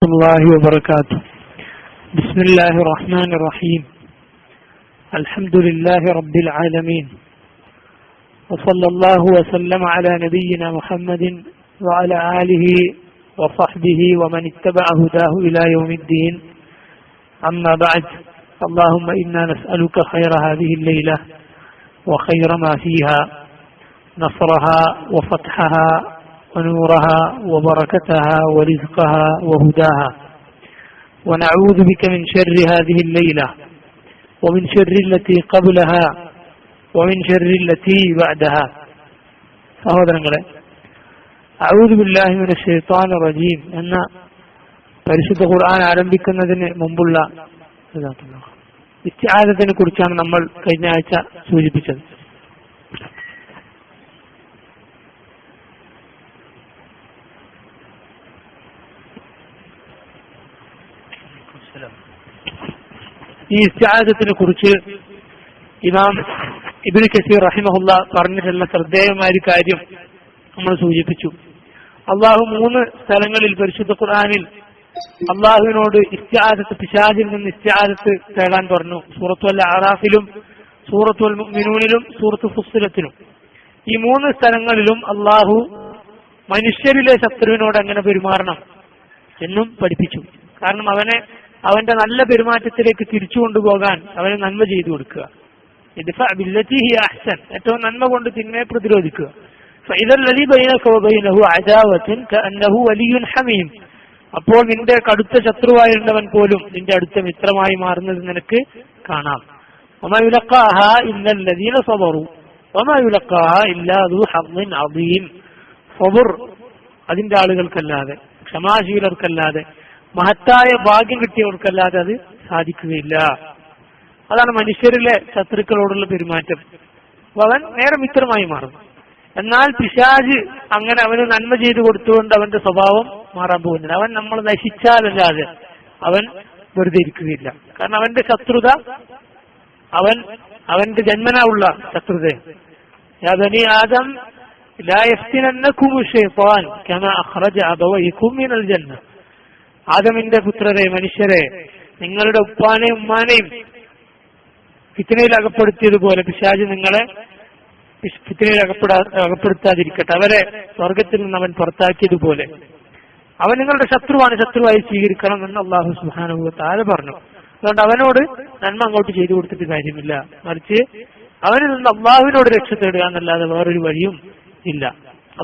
الله وبركاته. بسم الله الرحمن الرحيم. الحمد لله رب العالمين، وصلى الله وسلم على نبينا محمد وعلى آله وصحبه ومن اتبع هداه إلى يوم الدين. أما بعد، اللهم إنا نسألك خير هذه الليلة وخير ما فيها، نصرها وفتحها ونورها وبركتها ورزقها وهداها، ونعوذ بك من شر هذه الليلة ومن شر التي قبلها ومن شر التي بعدها. സഹോദരങ്ങളെ, അഊദു ബില്ലാഹി മിനശ് ശൈത്വാനിർ റജീം എന്ന പരിശുദ്ധ ഖുർആൻ ആരംഭിക്കുന്നതിന് മുമ്പുള്ള ഇസ്തിആദത്തിനെ കുറിച്ചാണ് നമ്മൾ കഴിഞ്ഞ ആഴ്ച സൂചിപ്പിച്ചത്. ഈ ഇസ്തിആദത്തിനെ കുറിച്ച് ഇമാം ഇബ്നു കസീർ റഹിമഹുല്ല പറഞ്ഞിട്ടുള്ള ശ്രദ്ധേയമായ ഒരു കാര്യം നമ്മൾ സൂചിപ്പിച്ചു. അള്ളാഹു 3 സ്ഥലങ്ങളിൽ പരിശുദ്ധ ഖുർആനിൽ അള്ളാഹുവിനോട് ഇസ്തിആദത്ത്, പിശാചിൽ നിന്ന് ഇസ്തിആദത്ത് തേടാൻ പറഞ്ഞു. സൂറത്തുൽ അറാഫിലും സൂറത്തുൽ മുഅ്മിനൂനിലും സൂറത്തു ഫുസ്സിലത്തിലും. ഈ 3 സ്ഥലങ്ങളിലും അള്ളാഹു മനുഷ്യരിലെ ശത്രുവിനോട് എങ്ങനെ പെരുമാറണം എന്നും പഠിപ്പിച്ചു. കാരണം അവന്റെ നല്ല പെരുമാറ്റത്തിലേക്ക് തിരിച്ചു കൊണ്ടുപോകാൻ അവന് നന്മ ചെയ്തു കൊടുക്കുക. ഏറ്റവും നന്മ കൊണ്ട് തിന്മയെ പ്രതിരോധിക്കുക. അപ്പോൾ നിന്റെ കടുത്ത ശത്രുവായിരുന്നവൻ പോലും നിന്റെ അടുത്ത മിത്രമായി മാറുന്നത് നിനക്ക് കാണാം. അതിന്റെ ആളുകൾക്കല്ലാതെ, ക്ഷമാശീലർക്കല്ലാതെ, മഹത്തായ ഭാഗ്യം കിട്ടിയവർക്കല്ലാതെ അത് സാധിക്കുകയില്ല. അതാണ് മനുഷ്യരിലെ ശത്രുക്കളോടുള്ള പെരുമാറ്റം. അവൻ നേരെ മിത്രമായി മാറും. എന്നാൽ പിശാച് അങ്ങനെ അവന് നന്മ ചെയ്തു കൊടുത്തുകൊണ്ട് അവന്റെ സ്വഭാവം മാറാൻ പോകുന്നില്ല. അവൻ നമ്മൾ നശിച്ചാലല്ലാതെ അവൻ വെറുതെ ഇരിക്കുകയില്ല. കാരണം അവന്റെ ശത്രുത അവന്റെ ജന്മനാ ഉള്ള ശത്രുത. യാ ബനി ആദം ലാ യഫ്തിനന്നകും ശൈത്താൻ കമാ അഖ്റജ അബവൈകും മിനൽ ജന്ന. ആദമിന്റെ പുത്രരെ, മനുഷ്യരെ, നിങ്ങളുടെ ഉപ്പാനെയും ഉമ്മാനെയും ഫിത്നയിൽ അകപ്പെടുത്തിയതുപോലെ പിശാച് നിങ്ങളെ ഫിത്നയിൽ അകപ്പെടുത്താതിരിക്കട്ടെ. അവരെ സ്വർഗത്തിൽ നിന്ന് അവൻ പുറത്താക്കിയതുപോലെ അവൻ നിങ്ങളുടെ ശത്രുവായി സ്വീകരിക്കണം എന്ന് അല്ലാഹു സുബ്ഹാനഹു വ തആല പറഞ്ഞു. അതുകൊണ്ട് അവനോട് നന്മ അങ്ങോട്ട് ചെയ്തു കൊടുത്തിട്ട് കാര്യമില്ല. മറിച്ച് അവനിൽ നിന്ന് അള്ളാഹുവിനോട് രക്ഷ തേടുക എന്നല്ലാതെ വേറൊരു വഴിയും ഇല്ല.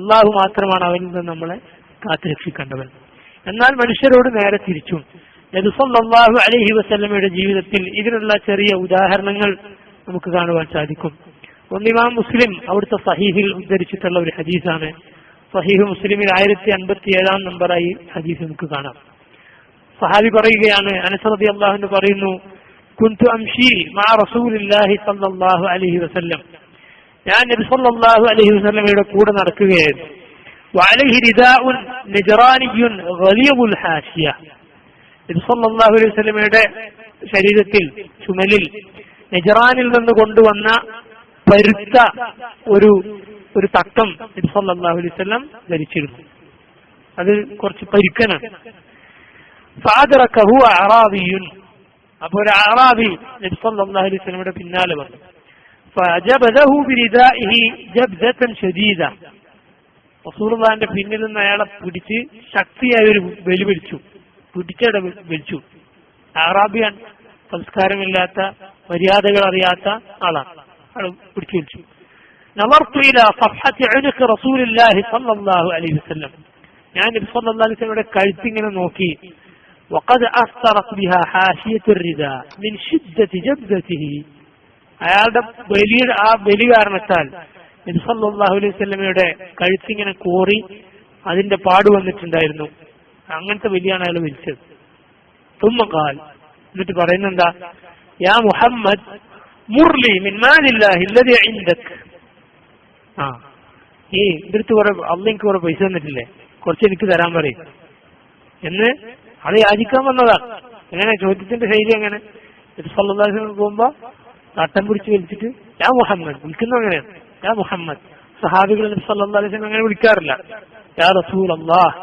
അള്ളാഹു മാത്രമാണ് അവനിൽ നിന്ന് നമ്മളെ കാത്തുരക്ഷിക്കേണ്ടവൻ. എന്നാൽ മനുഷ്യരോട് നേരെ തിരിച്ചും. നബി സല്ലല്ലാഹു അലൈഹി വസല്ലമയുടെ ജീവിതത്തിൽ ഇതിനുള്ള ചെറിയ ഉദാഹരണങ്ങൾ നമുക്ക് കാണുവാൻ സാധിക്കും. ഒന്ന് ഇമാം മുസ്ലിം അവിടുത്തെ സഹീഹിൽ ഉദ്ധരിച്ചിട്ടുള്ള ഒരു ഹദീസാണ്. സഹീഹ് മുസ്ലിമിൽ 1057 നമ്പറായി ഹദീസ് നമുക്ക് കാണാം. സഹാബി പറയുകയാണ്, അനസ് റളിയല്ലാഹു അൻഹു പറയുന്നു, കുന്തു അംശി മഅ റസൂലില്ലാഹി സല്ലല്ലാഹു അലൈഹി വസല്ലം. ഞാൻ നബി സല്ലല്ലാഹു അലൈഹി വസല്ലമയുടെ കൂടെ നടക്കുകയായിരുന്നു. വഅലൈഹി റിദാഉൻ നജറാനിയുൻ ഗലീബുൽ ഹാശിയ. നബി സല്ലല്ലാഹു അലൈഹി വസല്ലമയുടെ ശരീരത്തിൽ, ചുമലിൽ നജറാനിൽ നിന്ന് കൊണ്ടുവന്ന പരുത്ത ഒരു തക്കം നബി സല്ലല്ലാഹു അലൈഹി വസല്ലം ധരിച്ചിരുന്നു. അത് കുറച്ച് പരുക്കനാണ്. ഫഅദറകഹു അറാബിയുൻ. അപ്പോൾ ഒരു അറാബി നബി സല്ലല്ലാഹു അലൈഹി വസല്ലമയുടെ പിന്നാലെ വന്നു. ഫഅജബദഹു ബിരിദാഇഹി ജബ്ദതൻ ശദീദ. റസൂലുള്ളാഹിന്റെ പിന്നിൽ നിന്ന് അയാളെ പിടിച്ച് ശക്തിയായ ഒരു വലി വലിച്ചു. അറാബിയാൻ, സംസ്കാരമില്ലാത്ത, മര്യാദകൾ അറിയാത്ത ആളാണ്. അയാൾ പിടിച്ചു വലിച്ചു. നളർതു ഇലാ സഫഹത്തി ഉനുഖി റസൂലില്ലാഹി സ്വല്ലല്ലാഹു അലൈഹി വസല്ലം. ഞാൻ നബി സ്വല്ലല്ലാഹു അലൈഹി വസല്ലമയുടെ കഴുത്തിങ്ങനെ നോക്കി. വഖദ് അസ്തറത് ബിഹാ ഹാശിയത്തുർ റിദാ മിൻ ശിദ്ദതി ജബ്ദതിഹി. അയാളുടെ ബലി കാരണത്താൽ നബി സല്ലല്ലാഹു അലൈഹി വസല്ലമയുടെ കഴുത്തിങ്ങനെ കോറി അതിന്റെ പാട് വന്നിട്ടുണ്ടായിരുന്നു. അങ്ങനത്തെ വലിയാണ് അയാൾ വലിച്ചത്. തുമ്മ ഖാൽ, എന്നിട്ട് പറയുന്നെന്താ, യാ മുഹമ്മദ് മുർലി മിൻ മാലില്ലാഹി അല്ലദീ ഇൻദക്. ഈ ഇതിർത്ത് അള്ളാഹ്ക്ക് കുറെ പൈസ തന്നിട്ടില്ലേ, കുറച്ച് എനിക്ക് തരാൻ പറയും എന്ന് അത് യാചിക്കാൻ വന്നതാണ്. എങ്ങനെ ചോദ്യത്തിന്റെ ശൈലി എങ്ങനെ? നബി സല്ലല്ലാഹു അലൈഹി വസല്ലം പോകുമ്പോ തട്ടം പിടിച്ച് വലിച്ചിട്ട് യാ മുഹമ്മദ് വിളിക്കുന്നത് അങ്ങനെയാണ്. യാ മുഹമ്മദ്. സഹാബികൾ നബി സല്ലല്ലാഹു അലൈഹി വസല്ലം അങ്ങനെ വിളിക്കാറില്ല. യാ റസൂലല്ലാഹ്,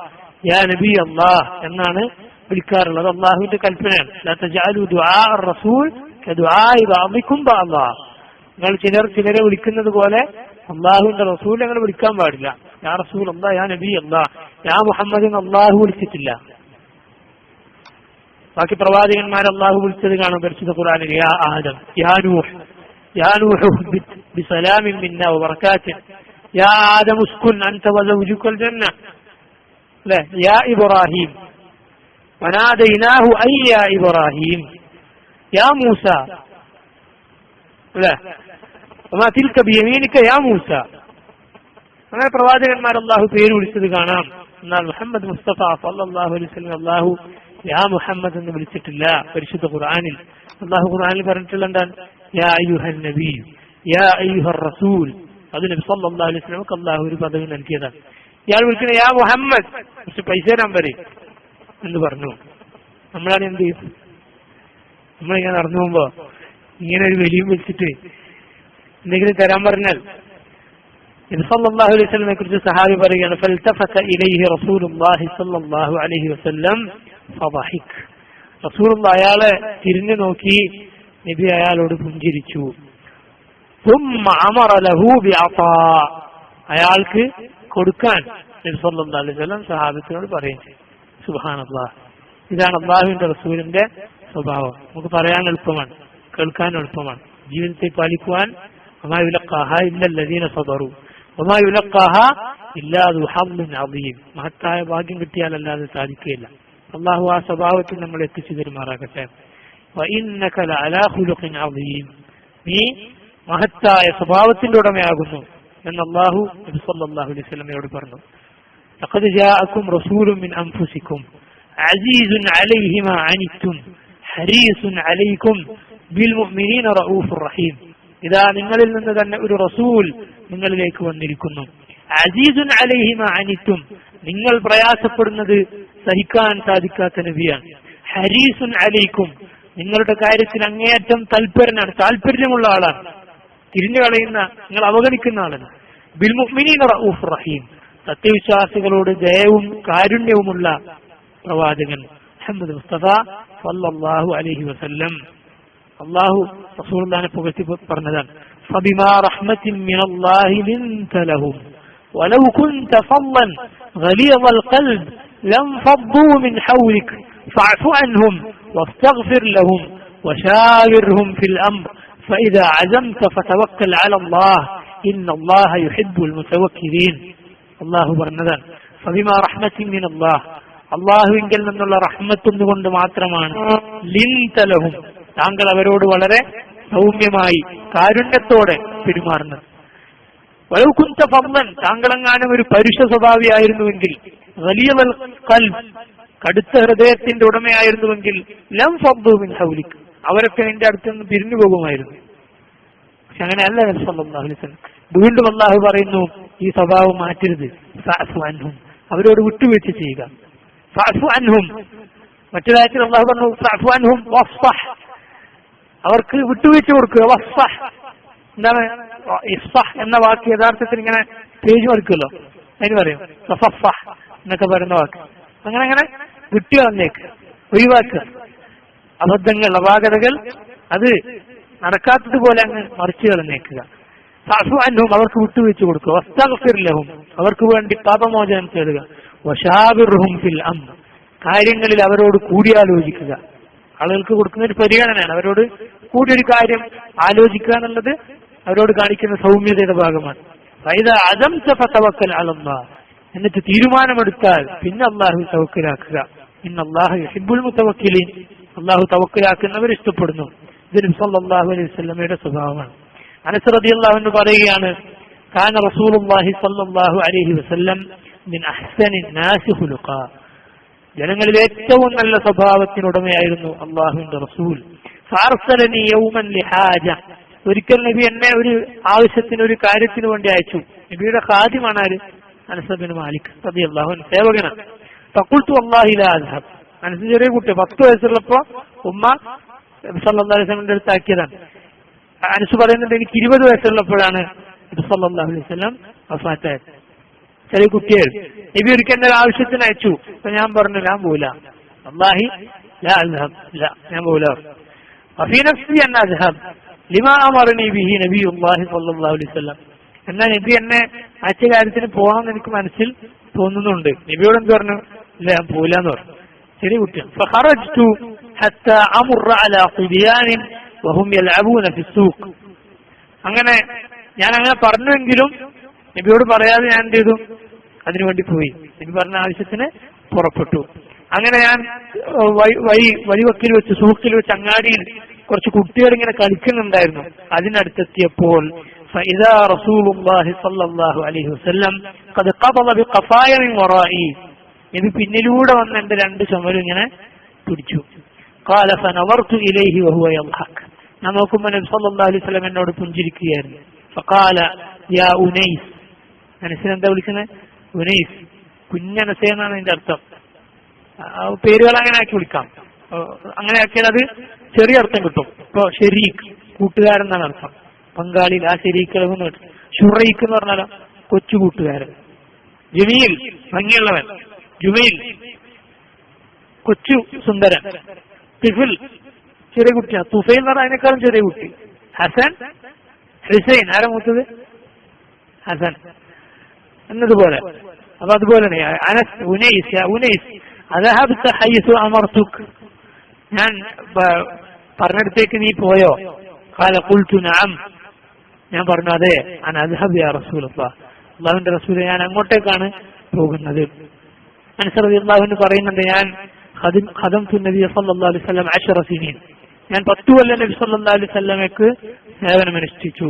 യാ നബി അല്ലാഹ് എന്നാണ് വിളിക്കാറുള്ളത്. അള്ളാഹുവിന്റെ കൽപ്പനയാണ്. ലാ തജഅലു ദുആ റസൂൽ കദുആഇ ബഅദികും ബഅദാ. നിങ്ങൾ ചിലരെ വിളിക്കുന്നത് പോലെ അള്ളാഹുവിന്റെ റസൂൽ ഞങ്ങൾ വിളിക്കാൻ പാടില്ല. യാ റസൂൽ അല്ലാഹ്, യാ നബി അല്ലാഹ്, യാ മുഹമ്മദ് അള്ളാഹു വിളിച്ചിട്ടില്ല. ബാക്കി പ്രവാചകന്മാരെ അള്ളാഹു വിളിച്ചത് കാണാൻ പരിശുദ്ധ ഖുർആനിൽ. യാ ആദം, യാ നൂഹ്, യാ നൂഹ് ബിസലാമിൻ മിന്നാ വബറകാത്തിൻ, യാ ആദം ഉസ്കുൻ അൻത വസൗജുകൽ ജന്ന, അല്ലേ? യാ ഇബ്രാഹിം വനാദൈനാഹു ഐ യാ ഇബ്രാഹിം, യാ മൂസ, അല്ലേ? വമാ തിൽക ബിയമീനിക യാ മൂസ. അങ്ങനെ പ്രവാചകന്മാർ അള്ളാഹു പേര് വിളിച്ചത് കാണാം. എന്നാൽ മുഹമ്മദ് മുസ്തഫ സല്ലല്ലാഹു അലൈഹി വസല്ലം അള്ളാഹു യാ മുഹമ്മദ് എന്ന് വിളിച്ചിട്ടില്ല. പരിശുദ്ധ ഖുർആനിൽ അള്ളാഹു ഖുർആനിൽ പറഞ്ഞിട്ടുള്ള എന്താണ്? യാ അയ്യുഹൻ നബി, യാ അയ്യുഹർ റസൂൽ. അത് നബി സല്ലല്ലാഹു അലൈഹി വസല്ലമക്ക് അള്ളാഹു ഒരു പദവി നൽകിയതാണ്. ഇയാൾ വിളിക്കുന്ന യാ മുഹമ്മദ്, കുറച്ച് പൈസ തരാൻ പറയും എന്ന് പറഞ്ഞു. നമ്മളാണ് എന്ത് ചെയ്യും? നമ്മളിങ്ങനെ നടന്നു പോകുമ്പോ ഇങ്ങനെ ഒരു വലിയും വെച്ചിട്ട് എന്തെങ്കിലും തരാൻ പറഞ്ഞാൽ നബി സല്ലല്ലാഹു അലൈഹി വസല്ലമയെ കുറിച്ച് സഹാബി പറയുകയാണ്, ഫൽതഫത ഇലൈഹി റസൂലുള്ളാഹി സല്ലല്ലാഹു അലൈഹി വസല്ലം ഫദഹിക്. റസൂലുള്ളാഹി അയാളെ തിരിഞ്ഞു നോക്കി, നബി അയാളോട് പുഞ്ചിരിച്ചു. ثم امر له بعطاء. അയാൾക്ക് കൊടുക്കാൻ നബി സല്ലല്ലാഹു അലൈഹി വസല്ലം സഹാബത്തിനോട് പറയും. സുബ്ഹാനല്ലാഹ്. ഇതാണ് അല്ലാഹുവിന്റെ റസൂലിന്റെ സ്വഭാവം. നമുക്ക് പറയാൻ എളുപ്പമാണ്, കേൾക്കാൻ എളുപ്പമാണ്, ജീവിതത്തെ പാലിക്കുവാൻ വമാ യുലഖാഹാ ഇല്ലല്ലദീന സബറു വമാ യുലഖാഹാ ഇല്ലാ ദു ഹദ്ദിൻ അദീം. മഹത്തായ ഭാഗ്യം കിട്ടിയാലല്ലാതെ സാധിക്കുകയില്ല. അല്ലാഹു ആ സ്വഭാവത്തിൽ നമ്മൾ എത്തിച്ചു തരുമാറാകട്ടെ. വഇന്നക ലഅലാ ഖുലുഖിൻ അദീം. നീ മഹത്തായ സ്വഭാവത്തിന്റെ ഉടമയാകുന്നു എന്ന് അല്ലാഹു നബി സല്ലല്ലാഹു അലൈഹി വസല്ലമയോട് പറഞ്ഞു. ലഖദ് ജാഅകും റസൂലുൻ മിൻ അൻഫുസികും അസീസുൻ അലൈഹി മാ അനിത്തും ഹരീസുൻ അലൈക്കും ബിൽ മുഅ്മിനീന റഊഫുർ റഹീം. ഇതാ നിങ്ങളിൽ നിന്ന് തന്നെ ഒരു റസൂൽ നിങ്ങളിലേക്ക് വന്നിരിക്കുന്നു. അസീസുൻ അലൈഹി മാ അനിത്തും, നിങ്ങൾ പ്രയാസപ്പെടുന്നത് സഹിക്കാൻ സാധിക്കാത്ത നബിയാണ്. ഹരീസുൻ അലൈക്കും, നിങ്ങളുടെ കാര്യത്തിൽ അങ്ങേയറ്റം തൽപരനാണ്, താല്പര്യമുള്ള ആളാണ്, തിരിഞ്ഞു കളയുന്ന, നിങ്ങൾ അവഗണിക്കുന്ന ആളാണ്. ബിൽ മുഅ്മിനീന റഊഫുർ റഹീം, സത്യവിശ്വാസികളോട് ദയവും കാരുണ്യവുമുള്ള പ്രവാചകൻ മുഹമ്മദ് മുസ്തഫ സല്ലല്ലാഹു അലൈഹി വസല്ലം. അല്ലാഹു റസൂലുള്ളാഹിനെ പുകഴ്ത്തി പറഞ്ഞതാണ്, ഫബിമാ റഹ്മത്തിൻ മിനല്ലാഹി ലിൻത ലഹും വലൗ കുൻത ഫളൻ ഗലീദൽ ഖൽബ് ലം ഫദ്ദൂ മിൻ ഹൗലിക ഫഅഫു അൻഹും വസ്തഗ്ഫിർ ലഹും വശാവിർഹും ഫിൽ അംർ ഫഇദാ അസംത ഫതവക്കൽ അലല്ലാഹ് ഇന്നല്ലാഹ യുഹിബ്ബുൽ മുതവക്കിലീൻ. അല്ലാഹു പറഞ്ഞതാണ്, ഫബിമാ റഹ്മത്തിൻ മിനല്ലാഹ്, അള്ളാഹുവിങ്കിൽ നിന്നുള്ള റഹ്മത്തൊന്നുകൊണ്ട് മാത്രമാണ് ലിൻത ലഹും, താങ്കൾ അവരോട് വളരെ സൗമ്യമായി കാരുണ്യത്തോടെ പെരുമാറുന്നത്. വലൗ കുൻത ഫളൻ, താങ്കളെങ്ങാനും ഒരു പരുഷ സ്വഭാവിയായിരുന്നുവെങ്കിൽ, ഗലീദൽ ഖൽബ്, കടുത്ത ഹൃദയത്തിന്റെ ഉടമയായിരുന്നുവെങ്കിൽ, ലം ഫദ്ദൂ മിൻ ഹൗലിക്, അവരൊക്കെ നിന്റെ അടുത്ത് നിന്ന് പിരിഞ്ഞു പോകുമായിരുന്നു. പക്ഷെ അങ്ങനെയല്ല നബി സല്ലല്ലാഹു അലൈഹി വസല്ലം. വീണ്ടും അല്ലാഹു പറയുന്നു, ഈ സ്വഭാവം മാറ്റരുത്. ഫഅഫു അൻഹും, അവരോട് വിട്ടുവീഴ്ച ചെയ്യുക. ഫഅഫു അൻഹും, മറ്റൊരായത്തിൽ അല്ലാഹു പറഞ്ഞു ഫഅഫു അൻഹും വസ്ഫഹ്, അവർക്ക് വിട്ടുവീഴ്ച കൊടുക്കുക. വസ്ഫഹ് എന്താണ്? ഇസ്ഫഹ് എന്ന വാക്ക് യഥാർത്ഥത്തിൽ ഇങ്ങനെ പേജ് മറിക്കുമല്ലോ, അതിന് പറയും സഫഫഹ് എന്നൊക്കെ പറയുന്ന വാക്ക്. അങ്ങനെ അങ്ങനെ വിട്ടു കളഞ്ഞേക്ക്, ഒഴിവാക്കുക. അബദ്ധങ്ങൾ, അപാകതകൾ അത് നടക്കാത്തതുപോലെ അങ്ങ് മറിച്ചു കളഞ്ഞേക്കുക. ഫഅഫു അൻഹും, അവർക്ക് വിട്ടുവീഴ്ച കൊടുക്കുക. വസ്തഗ്ഫിർ ലഹും, അവർക്ക് വേണ്ടി പാപമോചനം തേടുക. വശാവിർഹും ഫിൽ അംർ, കാര്യങ്ങളിൽ അവരോട് കൂടിയാലോചിക്കുക. ആളുകൾക്ക് കൊടുക്കുന്ന ഒരു പരിഗണനയാണ്, അവരോട് കൂടി ഒരു കാര്യം ആലോചിക്കുക എന്നുള്ളത് അവരോട് കാണിക്കുന്ന സൗമ്യതയുടെ ഭാഗമാണ്. ഫൈദാ അസംത ഫതവക്കൽ അലല്ലാഹ്, എന്നിട്ട് തീരുമാനമെടുത്താൽ പിന്നെ അല്ലാഹു തവക്കലാക്കുക. ഇന്നല്ലാഹ യുഹിബ്ബുൽ മുതവക്കിലീൻ, അല്ലാഹു തവക്കലാക്കുന്നവർ ഇഷ്ടപ്പെടുന്നു. ഇത് നബി സല്ലല്ലാഹു അലൈഹി വസല്ലമയുടെ സ്വഭാവമാണ്. അനസ് റളിയല്ലാഹു അൻഹു പറയുകയാണ്, കാന റസൂലുള്ളാഹി സല്ലല്ലാഹു അലൈഹി വസല്ലം മിൻ അഹ്സനി നാസി ഖുലുഖാ, ജനങ്ങളിൽ ഏറ്റവും നല്ല സ്വഭാവത്തിനുടമയായിരുന്നു അല്ലാഹുവിന്റെ റസൂൽ. ഫഅർസലനി യൗമൻ ലിഹാജ, ഒരിക്കൽ നബി എന്നെ ഒരു ആവശ്യത്തിന്, ഒരു കാര്യത്തിന് വേണ്ടി അയച്ചു. നബിയുടെ ഖാദിമാണ് ആര്? അനസ് ബിൻ മാലിക് റളിയല്ലാഹു അൻഹു, സേവകനാണ്. ഫഖുൽതു വല്ലാഹി ലാ അദ്ഹബ്, അനസ് ചെറിയ കുട്ടി, 10 വയസ്സുള്ളപ്പോ ഉമ്മ നബി സല്ലല്ലാഹു അലൈഹി വസല്ലമയുടെ അടുത്ത് ആക്കിയതാണ്. അനസ് പറയുന്നുണ്ട്, എനിക്ക് 20 വയസ്സുള്ളപ്പോഴാണ് നബി സല്ലല്ലാഹു അലൈഹി വസല്ലം വഫാത്തായത്. ചെറിയ കുട്ടിയായിരുന്നു. നബി ഒരിക്കൽ എന്റെ ആവശ്യത്തിന് അയച്ചു. അപ്പൊ ഞാൻ പറഞ്ഞു, ഞാൻ പോവില്ല, والله لا أذهب لا ഞാൻ പോകില്ല. وفي نفسي أن أذهب لما أمرني به نبي الله صلى الله عليه وسلم. എന്നാൽ നബി എന്നെ അയച്ച കാര്യത്തിന് പോകണമെന്ന് എനിക്ക് മനസ്സിൽ തോന്നുന്നുണ്ട്. നബിയോട് എന്ത് പറഞ്ഞു? ഇല്ല ഞാൻ പോയില്ല എന്ന് പറഞ്ഞു. ചെറിയ കുട്ടിയാണ്. فخرجت حتى أمر على صبيان وهم يلعبون في السوق. അങ്ങനെ ഞാൻ അങ്ങനെ പറഞ്ഞുവെങ്കിലും നബിയോട് പറയാതെ ഞാൻ എന്ത് ചെയ്തു? അതിനുവേണ്ടി പോയി. നബി പറഞ്ഞ ആവശ്യത്തിന് പുറപ്പെട്ടു. അങ്ങനെ ഞാൻ വഴിവക്കിൽ വെച്ച് സൂക്കിൽ വെച്ച് അങ്ങാടിയിൽ കുറച്ച് കുട്ടികൾ ഇങ്ങനെ കളിക്കുന്നുണ്ടായിരുന്നു. അതിനടുത്തെത്തിയപ്പോൾ فإذا رسول الله صلى الله عليه وسلم قد قبض بقفاي من ورائي. നബി പിന്നിലൂടെ വന്ന് എന്റെ രണ്ട് ചുമലും ഇങ്ങനെ പിടിച്ചു. قال فنظرت إليه وهو يضحك. ഞാൻ നോക്കുമ്പോൾ നബി സല്ലല്ലാഹു അലൈഹി വസല്ലം എന്നോട് പുഞ്ചിരിക്കുകയായിരുന്നു. فقال يا أنيس. മനസ്സിലെന്താ വിളിക്കുന്നത്? ഉനൈസ്, കുഞ്ഞനസ എന്നാണ് അതിന്റെ അർത്ഥം. പേരുകൾ അങ്ങനെ ആക്കി വിളിക്കാം. അങ്ങനെ ആക്കിയാൽ അത് ചെറിയ അർത്ഥം കിട്ടും. ഇപ്പൊ ഷെരീഖ്, കൂട്ടുകാരൻ എന്നാണ് അർത്ഥം. പങ്കാളി, ആ ഷെരീഖ്. ഷുറൈഖ് എന്ന് പറഞ്ഞാലോ കൊച്ചു കൂട്ടുകാരൻ. ജമീൽ, ഭംഗിയുള്ളവൻ. ജുമൈൽ, കൊച്ചു സുന്ദരൻ. തിഫിൽ, ചെറിയ കുട്ടിയാണ്. തുഫൈൽ എന്ന് പറഞ്ഞാൽ അതിനേക്കാളും ചെറിയ കുട്ടി. ഹസൻ, ഹുസൈൻ, ആരാ മൂത്തത്? ഹസൻ എന്നതുപോലെ. അപ്പൊ അതുപോലെ അനസ്, ഉനൈസ്, ഉനൈസ് അദഹബ്ത ഹൈസു അമർതുക്. ഞാൻ പറഞ്ഞിടത്തേക്ക് നീ പോയോ? ഖാല ഖുൽതു നഅം. ഞാൻ പറഞ്ഞു അതെ. അന അദ്ഹബ് യാ റസൂലല്ലാഹ്. അല്ലാഹുവിന്റെ റസൂലേ, ഞാൻ അങ്ങോട്ടേക്കാണ് പോകുന്നത്. അനസ് റളിയല്ലാഹു അൻഹു പറയുന്നുണ്ട്, ഞാൻ ഖദംതു നബി സല്ലല്ലാഹു അലൈഹി വസല്ലം 10 സിനീൻ. ഞാൻ 10 കൊല്ലം നബി സല്ലല്ലാഹു അലൈഹി വസല്ലമയ്ക്ക് സേവനമനുഷ്ഠിച്ചു.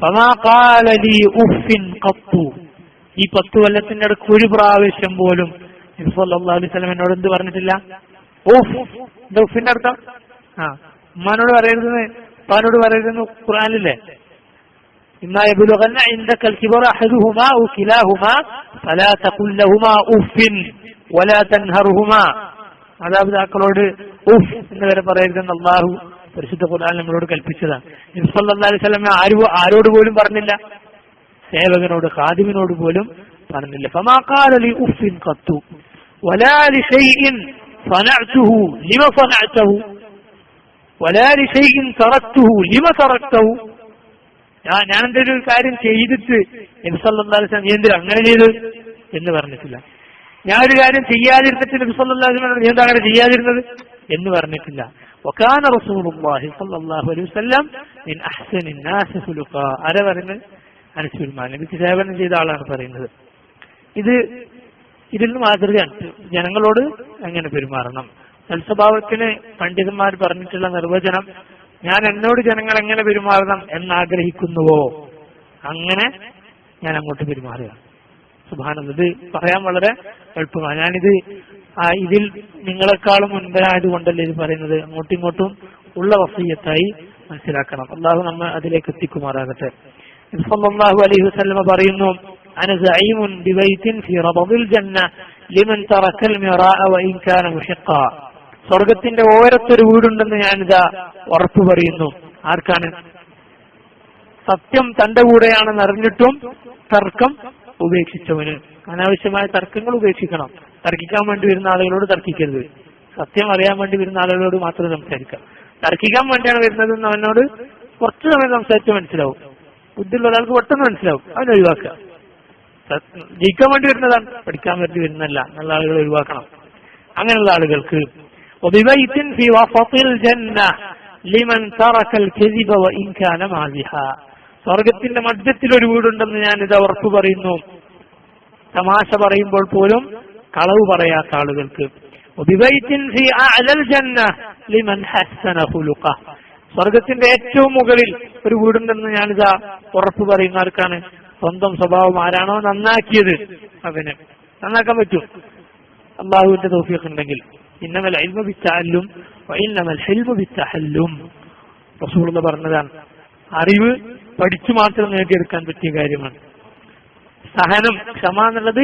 ഫമാ ഖാല ലീ ഉഫ്ഫിൻ ഖത്തു. ഈ 10 കൊല്ലത്തിന്റെ ഇടയ്ക്ക് ഒരു പ്രാവശ്യം പോലും നബി സല്ലല്ലാഹു അലൈഹി വസല്ലം എന്നോട് എന്ത് പറഞ്ഞിട്ടില്ല? ഉഫ്. എന്താ ഉഫിന്റെ അർത്ഥം? ഉമ്മാനോട് പറയരുതെന്ന്, ഉപ്പാനോട് പറയരുതെന്ന് ഖുർആനില്ലേ? ഇമ്മാ യബ്ലുഗന്ന ഇൻദകൽ കിബറ അഹദുഹുമാ ഔ കിലാഹുമാ ഫലാ തഖുൽ ലഹുമാ ഉഫിൻ വലാ തൻഹർഹുമാ. മാതാപിതാക്കളോട് ഉഫ് എന്ന് വരെ പറയരുതെന്ന് അല്ലാഹു പരിശുദ്ധ ഖുർആൻ നമ്മളോട് കൽപ്പിച്ചതാണ്. നബി സല്ലല്ലാഹു അലൈഹി വസല്ലം ആരോട് പോലും പറഞ്ഞില്ല, സേവകനോട്, ഖാദിമിനോട് പോലും പറഞ്ഞില്ല. ഫമാ ഖാല ലി ഉഫിൻ ഖത്തു വലാ ലിശൈഇൻ സനഅതുഹു ലിമ സനഅതഹു വലാ ലിശൈഇൻ തറക്തുഹു ലിമ തറക്തഹു. ഞാൻ എന്തൊരു കാര്യം ചെയ്തിട്ട് നബി സല്ലല്ലാഹു അലൈഹി വസല്ലം എന്തിനാ അങ്ങനെ ചെയ്തു എന്ന് പറഞ്ഞിട്ടില്ല. ഞാൻ ഒരു കാര്യം ചെയ്യാതിരുന്നിട്ട് നബി സല്ലല്ലാഹു അലൈഹി വസല്ലം എന്താ അങ്ങനെ ചെയ്യാതിരുന്നത് എന്ന് പറഞ്ഞിട്ടില്ല. വകാന റസൂലുള്ളാഹി സ്വല്ലല്ലാഹു അലൈഹി വസല്ലം മിൻ അഹ്സനിൻ നാസി ഖുലുഖാ. ആരാ പറയുന്നത്? അനസ് ബിൻ മാലിക്. നബിക്ക് സേവനം ചെയ്ത ആളാണ് പറയുന്നത്. ഇതിൽ നിന്ന് മാതൃകയാണ്. ജനങ്ങളോട് എങ്ങനെ പെരുമാറണം. സൽസ്വഭാവത്തിന് പണ്ഡിതന്മാർ പറഞ്ഞിട്ടുള്ള നിർവചനം, ഞാൻ എന്നോട് ജനങ്ങൾ എങ്ങനെ പെരുമാറണം എന്നാഗ്രഹിക്കുന്നുവോ അങ്ങനെ ഞാൻ അങ്ങോട്ട് പെരുമാറുക. സുബ്ഹാനല്ലാഹ്, ഇത് പറയാൻ വളരെ എളുപ്പമാണ്. ഇതിൽ നിങ്ങളെക്കാളും മുൻപനായത് കൊണ്ടല്ലേ ഇത് പറയുന്നത്. അങ്ങോട്ടും ഇങ്ങോട്ടും ഉള്ള വസിയ്യത്തായി മനസ്സിലാക്കണം. അള്ളാഹു നമ്മെ അതിലേക്ക് എത്തിക്കുമാറാകട്ടെ. സല്ലല്ലാഹു അലൈഹി വസല്ലം പറയുന്നു, അന സഈമുൻ ബിബൈത്തിൻ ഫീ റബദിൽ ജന്ന ലിമൻ തറക്കൽ മിറാഅ വഇൻ കാന മുഹിഖാ. സ്വർഗത്തിന്റെ ഓരത്തൊരു വീടുണ്ടെന്ന് ഞാനിതാ ഉറപ്പു പറയുന്നു. ആർക്കാണ്? സത്യം തന്റെ കൂടെയാണെന്ന് അറിഞ്ഞിട്ടും തർക്കം ഉപേക്ഷിച്ചവന്. അനാവശ്യമായ തർക്കങ്ങൾ ഉപേക്ഷിക്കണം. തർക്കിക്കാൻ വേണ്ടി വരുന്ന ആളുകളോട് തർക്കിക്കരുത്. സത്യം അറിയാൻ വേണ്ടി വരുന്ന ആളുകളോട് മാത്രം സംസാരിക്കാം. തർക്കിക്കാൻ വേണ്ടിയാണ് വരുന്നതെന്ന് അവനോട് കുറച്ചു സമയം സംസാരിച്ച് മനസ്സിലാവും. ബുദ്ധിയുള്ള ഒരാൾക്ക് പെട്ടെന്ന് മനസ്സിലാവും, അവൻ ഒഴിവാക്കുക. ജയിക്കാൻ വേണ്ടി വരുന്നതാണ്, പഠിക്കാൻ വേണ്ടി വരുന്നതല്ല. നല്ല ആളുകൾ ഒഴിവാക്കണം. അങ്ങനെയുള്ള ആളുകൾക്ക് സ്വർഗത്തിന്റെ മധ്യത്തിൽ ഒരു വീടുണ്ടെന്ന് ഞാൻ ഇത് ഉറപ്പു പറയുന്നു. തമാശ പറയുമ്പോൾ പോലും കളവ് പറയാത്ത ആളുകൾക്ക്. സ്വർഗത്തിന്റെ ഏറ്റവും മുകളിൽ ഒരു വീടുണ്ടെന്ന് ഞാനിതാ ഉറപ്പു പറയുന്ന ആർക്കാണ്? സ്വന്തം സ്വഭാവം ആരാണോ നന്നാക്കിയത് അവന്. നന്നാക്കാൻ പറ്റും അള്ളാഹുവിന്റെ തൗഫീഖ് ഉണ്ടെങ്കിൽ. ഇന്നമൽ ഇൽമു ബിത്തഅല്ലും വഇന്നമൽ ഹിൽമു ബിത്തഹല്ലും. റസൂലുള്ളാഹി പറഞ്ഞതാണ്, അറിവ് പഠിച്ചു മാത്രം നേടിയെടുക്കാൻ പറ്റിയ കാര്യമാണ്. സഹനം, ക്ഷമ എന്നുള്ളത്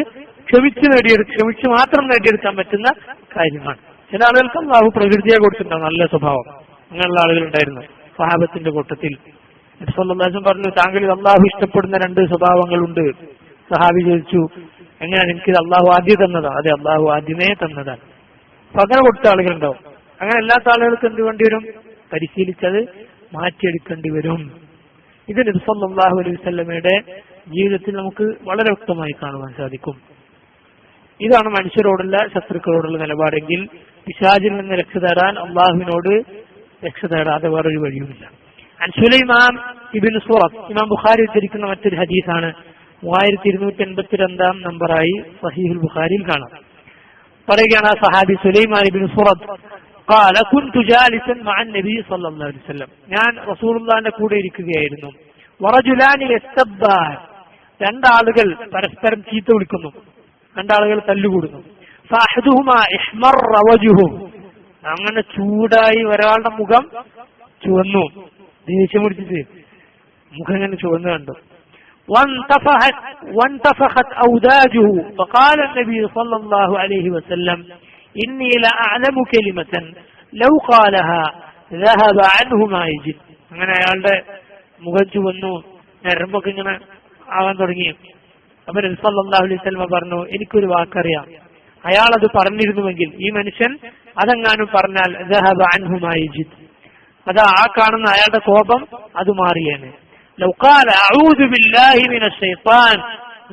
ക്ഷമിച്ചു മാത്രം നേടിയെടുക്കാൻ പറ്റുന്ന കാര്യമാണ്. ചില ആളുകൾക്ക് അള്ളാഹു പ്രകൃതിയെ കൊടുത്തിട്ടുണ്ടാവും നല്ല സ്വഭാവം. അങ്ങനെയുള്ള ആളുകൾ ഉണ്ടായിരുന്നു സ്വഹാബത്തിന്റെ കൂട്ടത്തിൽ. നബി സല്ലല്ലാഹു അലൈഹി വസല്ലം പറഞ്ഞു, താങ്കളിൽ അള്ളാഹു ഇഷ്ടപ്പെടുന്ന 2 സ്വഭാവങ്ങളുണ്ട്. സഹാബി ചോദിച്ചു, എങ്ങനെയാണ്? എനിക്കിത് അള്ളാഹു ആദ്യം തന്നതാണ്. അതെ, അള്ളാഹു ആദ്യമേ തന്നതാണ്. പകരം കൊടുത്ത ആളുകളുണ്ടാവും. അങ്ങനെ അല്ലാത്ത ആളുകൾക്ക് എന്ത് വേണ്ടി വരും? പരിശീലിച്ചത് മാറ്റിയെടുക്കേണ്ടി വരും. ഇത് നബി സല്ലല്ലാഹു അലൈഹി വസല്ലമയുടെ ജീവിതത്തിൽ നമുക്ക് വളരെ വ്യക്തമായി കാണുവാൻ സാധിക്കും. ഇതാണ് മനുഷ്യരോടുള്ള ശത്രുക്കളോടുള്ള നിലപാടെങ്കിൽ പിശാചിൽ നിന്ന് രക്ഷ തേടാൻ അള്ളാഹുവിനോട് രക്ഷ തേടാതെ വേറൊരു വഴിയുമില്ല. അൻ സുലൈമാൻ ഇബ്നു സുറത്ത്, ഇമാം ബുഖാരി ഉദ്ധരിക്കുന്ന മറ്റൊരു ഹദീസാണ്. 3282 നമ്പറായി സഹീഹുൽ ബുഖാരിയിൽ കാണാം. പറയുകയാണ് ആ സഹാബി സുലൈമാൻ ഇബ്നു സുറത്ത്, قال كنت جالسا مع النبي صلى الله عليه وسلم, ഞാൻ റസൂലുള്ളാഹിന്റെ കൂടെ ഇരിക്കുകയായിരുന്നു. വറജുലാനി യസ്തബ്ബാൻ, രണ്ടാളുകൾ പരസ്പരം ചീത്ത വിളിക്കുന്നു, രണ്ടാളുകൾ തല്ലുകൂടുന്നു. ഫഅഹദുഹുമാ ഇഹ്മറ വജ്ഹുഹു, അങ്ങനെ ചൂടായി ഒരാളുടെ മുഖം ചുവന്നു, ദേഷ്യം പിടിച്ചിട്ട് മുഖം ഇങ്ങനെ ചുവന്നു കണ്ടു. وانتفخت أوداجه فقال النبي صلى الله عليه وسلم إني لأعلم كلمة لو قالها ذهب عنه ما يجد. അങ്ങനെ അയാളുടെ മുഖം ചുവന്നു, ഞരമ്പൊക്കെ ഇങ്ങനെ ആവാൻ തുടങ്ങി. അപ്പൊ നബി സല്ലല്ലാഹു അലൈഹി വസല്ലം പറഞ്ഞു, എനിക്കൊരു വാക്കറിയാം, അയാൾ അത് പറഞ്ഞിരുന്നുവെങ്കിൽ, ഈ മനുഷ്യൻ അതെങ്ങാനും പറഞ്ഞാൽ ذهب عنه ما يجد, അത് ആ കാണുന്ന അയാളുടെ കോപം അത് മാറിയേനെ. لو قال أعوذ بالله من الشيطان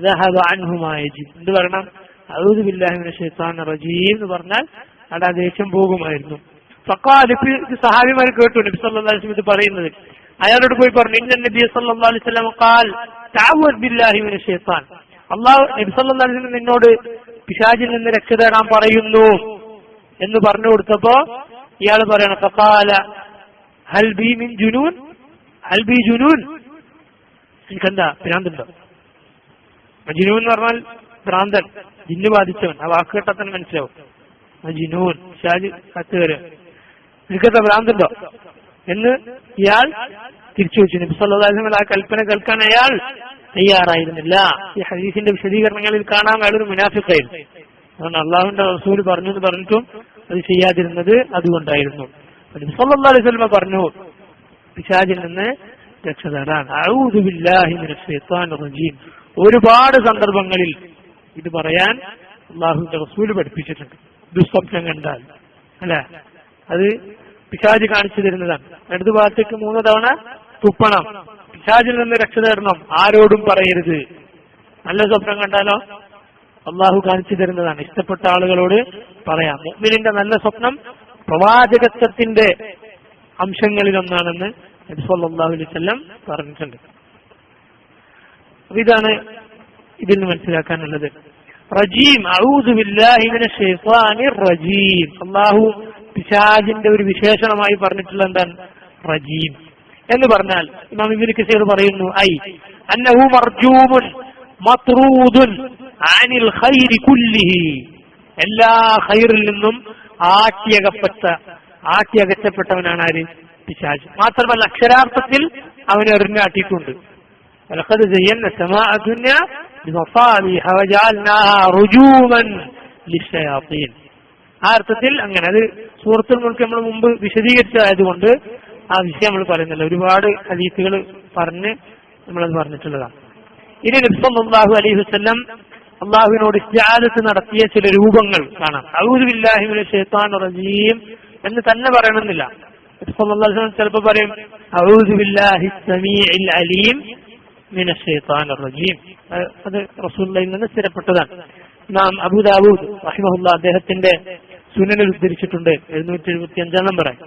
ذهب عنه ما يجد, എന്ത് പറയണം? അഊദു ബില്ലാഹി മിനശ് ശൈത്താനിർ റജീം എന്ന് പറഞ്ഞാൽ അയാളുടെ ദേഷ്യം പോകുമായിരുന്നു. ഫഖാല, ഇത് സഹാബിമാർ കേട്ടു നബി സല്ലല്ലാഹു അലൈഹി വസല്ലം ഇത് പറയുന്നത്. അയാളോട് പോയി പറഞ്ഞു, ഇന്ന നബി സല്ലല്ലാഹു അലൈഹി വസല്ലം ഖാൽ തഅവദ് ബില്ലാഹി മിനശ് ശൈത്താൻ, അല്ലാഹു നബി സല്ലല്ലാഹു അലൈഹി വസല്ലം നിന്നോട് പിശാചിൽ നിന്ന് രക്ഷ തേടാൻ പറയുന്നു എന്ന് പറഞ്ഞു കൊടുത്തപ്പോ ഇയാൾ പറയണം, ഫഖാല ഹൽ ബി മിൻ ജുനൂൻ, ഹൽ ബി ജുനൂൻ, എനിക്കെന്താ ഭ്രാന്തുണ്ടോ? ജുനൂൻ എന്ന് പറഞ്ഞാൽ ഭ്രാന്തൻ, ജിന്ന് ബാധിച്ചവൻ. ആ വാക്ക് കേട്ടാൽ തന്നെ മനസ്സിലാവും. ജിനൂൻ, പിശാച് കത്തുകര്, നിനക്കെന്താ ഭ്രാന്തുണ്ടോ എന്ന് ഇയാൾ തിരിച്ചു വെച്ചു. നബി സല്ലല്ലാഹു അലൈഹി വസല്ലം ആ കൽപ്പന കേൾക്കാൻ അയാൾ തയ്യാറായിരുന്നില്ല. ഈ ഹദീസിന്റെ വിശദീകരണങ്ങളിൽ കാണാൻ അയാളൊരു മുനാഫിഖായിരുന്നു. അതുകൊണ്ട് അള്ളാഹുവിന്റെ റസൂൽ പറഞ്ഞു എന്ന് പറഞ്ഞിട്ടും അത് ചെയ്യാതിരുന്നത് അതുകൊണ്ടായിരുന്നു. നബി സല്ലല്ലാഹു അലൈഹി വസല്ലം പറഞ്ഞു, പിശാചിൽ നിന്ന് രക്ഷ തേടാൻ അഊദു ബില്ലാഹി മിനശ് ശൈത്താനിർ റജീം. ഒരുപാട് സന്ദർഭങ്ങളിൽ ഇത് പറയാൻ അള്ളാഹുവിന്റെ റസൂൽ പഠിപ്പിച്ചിട്ടുണ്ട്. ദുസ്വപ്നം കണ്ടാൽ അല്ലെ, അത് പിശാച് കാണിച്ചു തരുന്നതാണ്. ഇടതു ഭാഗത്തേക്ക് 3 തവണ തുപ്പണം, പിശാചിൽ നിന്ന് രക്ഷ തേടണം, ആരോടും പറയരുത്. നല്ല സ്വപ്നം കണ്ടാലോ അള്ളാഹു കാണിച്ചു തരുന്നതാണ്, ഇഷ്ടപ്പെട്ട ആളുകളോട് പറയാം. മുഅ്മിനിന്റെ നല്ല സ്വപ്നം പ്രവാചകത്വത്തിന്റെ അംശങ്ങളിലൊന്നാണെന്ന് നബി സല്ലല്ലാഹു അലൈഹി വസല്ലം പറഞ്ഞിട്ടുണ്ട്. അപ്പൊ ഇതാണ് ഇതിൽ നിന്ന് മനസ്സിലാക്കാനുള്ളത്. റജീം, അഊദു ബില്ലാഹി മിനശ് ശൈത്വാനിർ റജീം, അല്ലാഹു പിശാചിന്റെ ഒരു വിശേഷണമായി പറഞ്ഞിട്ടുള്ള എന്താണ്? റജീം എന്ന് പറഞ്ഞാൽ ഇമാം ഇബ്നു കസീർ പറയുന്നു, ഐ അന്നഹു മർജൂമുൻ മത്റൂദുൻ അനിൽ ഖൈരി കുല്ലിഹി, എല്ലാ ഖൈറിൽ നിന്നും ആട്ടിയകറ്റപ്പെട്ടവനാണ് ആര്? പിശാച്. മാത്രമല്ല അക്ഷരാർത്ഥത്തിൽ അവനെ എറിഞ്ഞാട്ടിയിട്ടുണ്ട്. വലഖദ് സയ്യന്ന സമാഅ ദുനിയ ബിമസാബിഹ വജഅൽനാഹാ റുജൂമൻ ലിശ്ശയാത്തീൻ. ആ അർത്ഥത്തിൽ അങ്ങനെ, അത് സൂറത്തുൽ മുൽക്ക് നമ്മൾ മുമ്പ് വിശദീകരിച്ചതായതുകൊണ്ട് ആ വിഷയം നമ്മൾ പറയുന്നില്ല. ഒരുപാട് ഹദീസുകൾ പറഞ്ഞ് നമ്മളത് പറഞ്ഞിട്ടുള്ളതാണ്. ഇനി നബി സല്ലല്ലാഹു അലൈഹി വസല്ലം അള്ളാഹുവിനോട് ഇസ്തിആദത്ത് നടത്തിയ ചില രൂപങ്ങൾ കാണാം. അഊദു ബില്ലാഹി മിനശ് ശൈത്വാനിർ റജീം എന്ന് തന്നെ പറയണമെന്നില്ല. നബി സല്ലല്ലാഹു അലൈഹി വസല്ലം ചിലപ്പോൾ പറയും അഊദു ബില്ലാഹി സമീഇൽ അലീം മിനശ് ശൈത്വാനിർ റജീം. അത് റസൂലുള്ളാഹിയിൽ നിന്ന് സ്ഥിരപ്പെട്ടതാണ്. ഇമാം അബൂ ദാവൂദ് റഹിമഹുല്ലാഹ് അദ്ദേഹത്തിന്റെ സുനനിൽ ഉദ്ധരിച്ചിട്ടുണ്ട് 775 നമ്പറായി.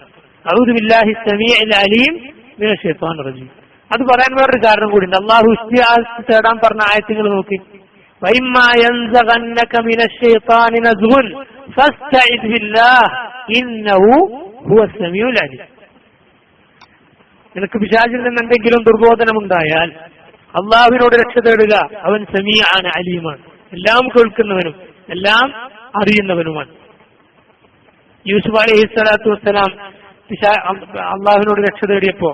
അഊദു ബില്ലാഹി സമീഇൽ അലീം മിനശ് ശൈത്വാനിർ റജീം. അത് പറയാൻ വേറൊരു കാരണം കൂടി ഉണ്ട്. അള്ളാഹു ഇസ്തിആദത്ത് തേടാൻ പറഞ്ഞ ആയത്തുകൾ നോക്കി, വഇമ്മാ യൻസഗന്നക മിനശ് ശൈത്വാനി നസ്ഗുൻ ഫസ്തഇദ് ബില്ലാഹ് ഇന്നഹു ഹുവസ് സമീഉൽ അലീം. നിനക്ക് പിശാചിൽ നിന്ന് എന്തെങ്കിലും ദുർബോധനമുണ്ടായാൽ അള്ളാഹുവിനോട് രക്ഷ തേടുക, അവൻ സമീഅാണ്, അലീമാണ്, എല്ലാം കേൾക്കുന്നവനും എല്ലാം അറിയുന്നവനുമാണ്. യൂസുഫ് അലൈഹിസ്സലാത്തു വസ്സലാം അള്ളാഹുവിനോട് രക്ഷ തേടിയപ്പോ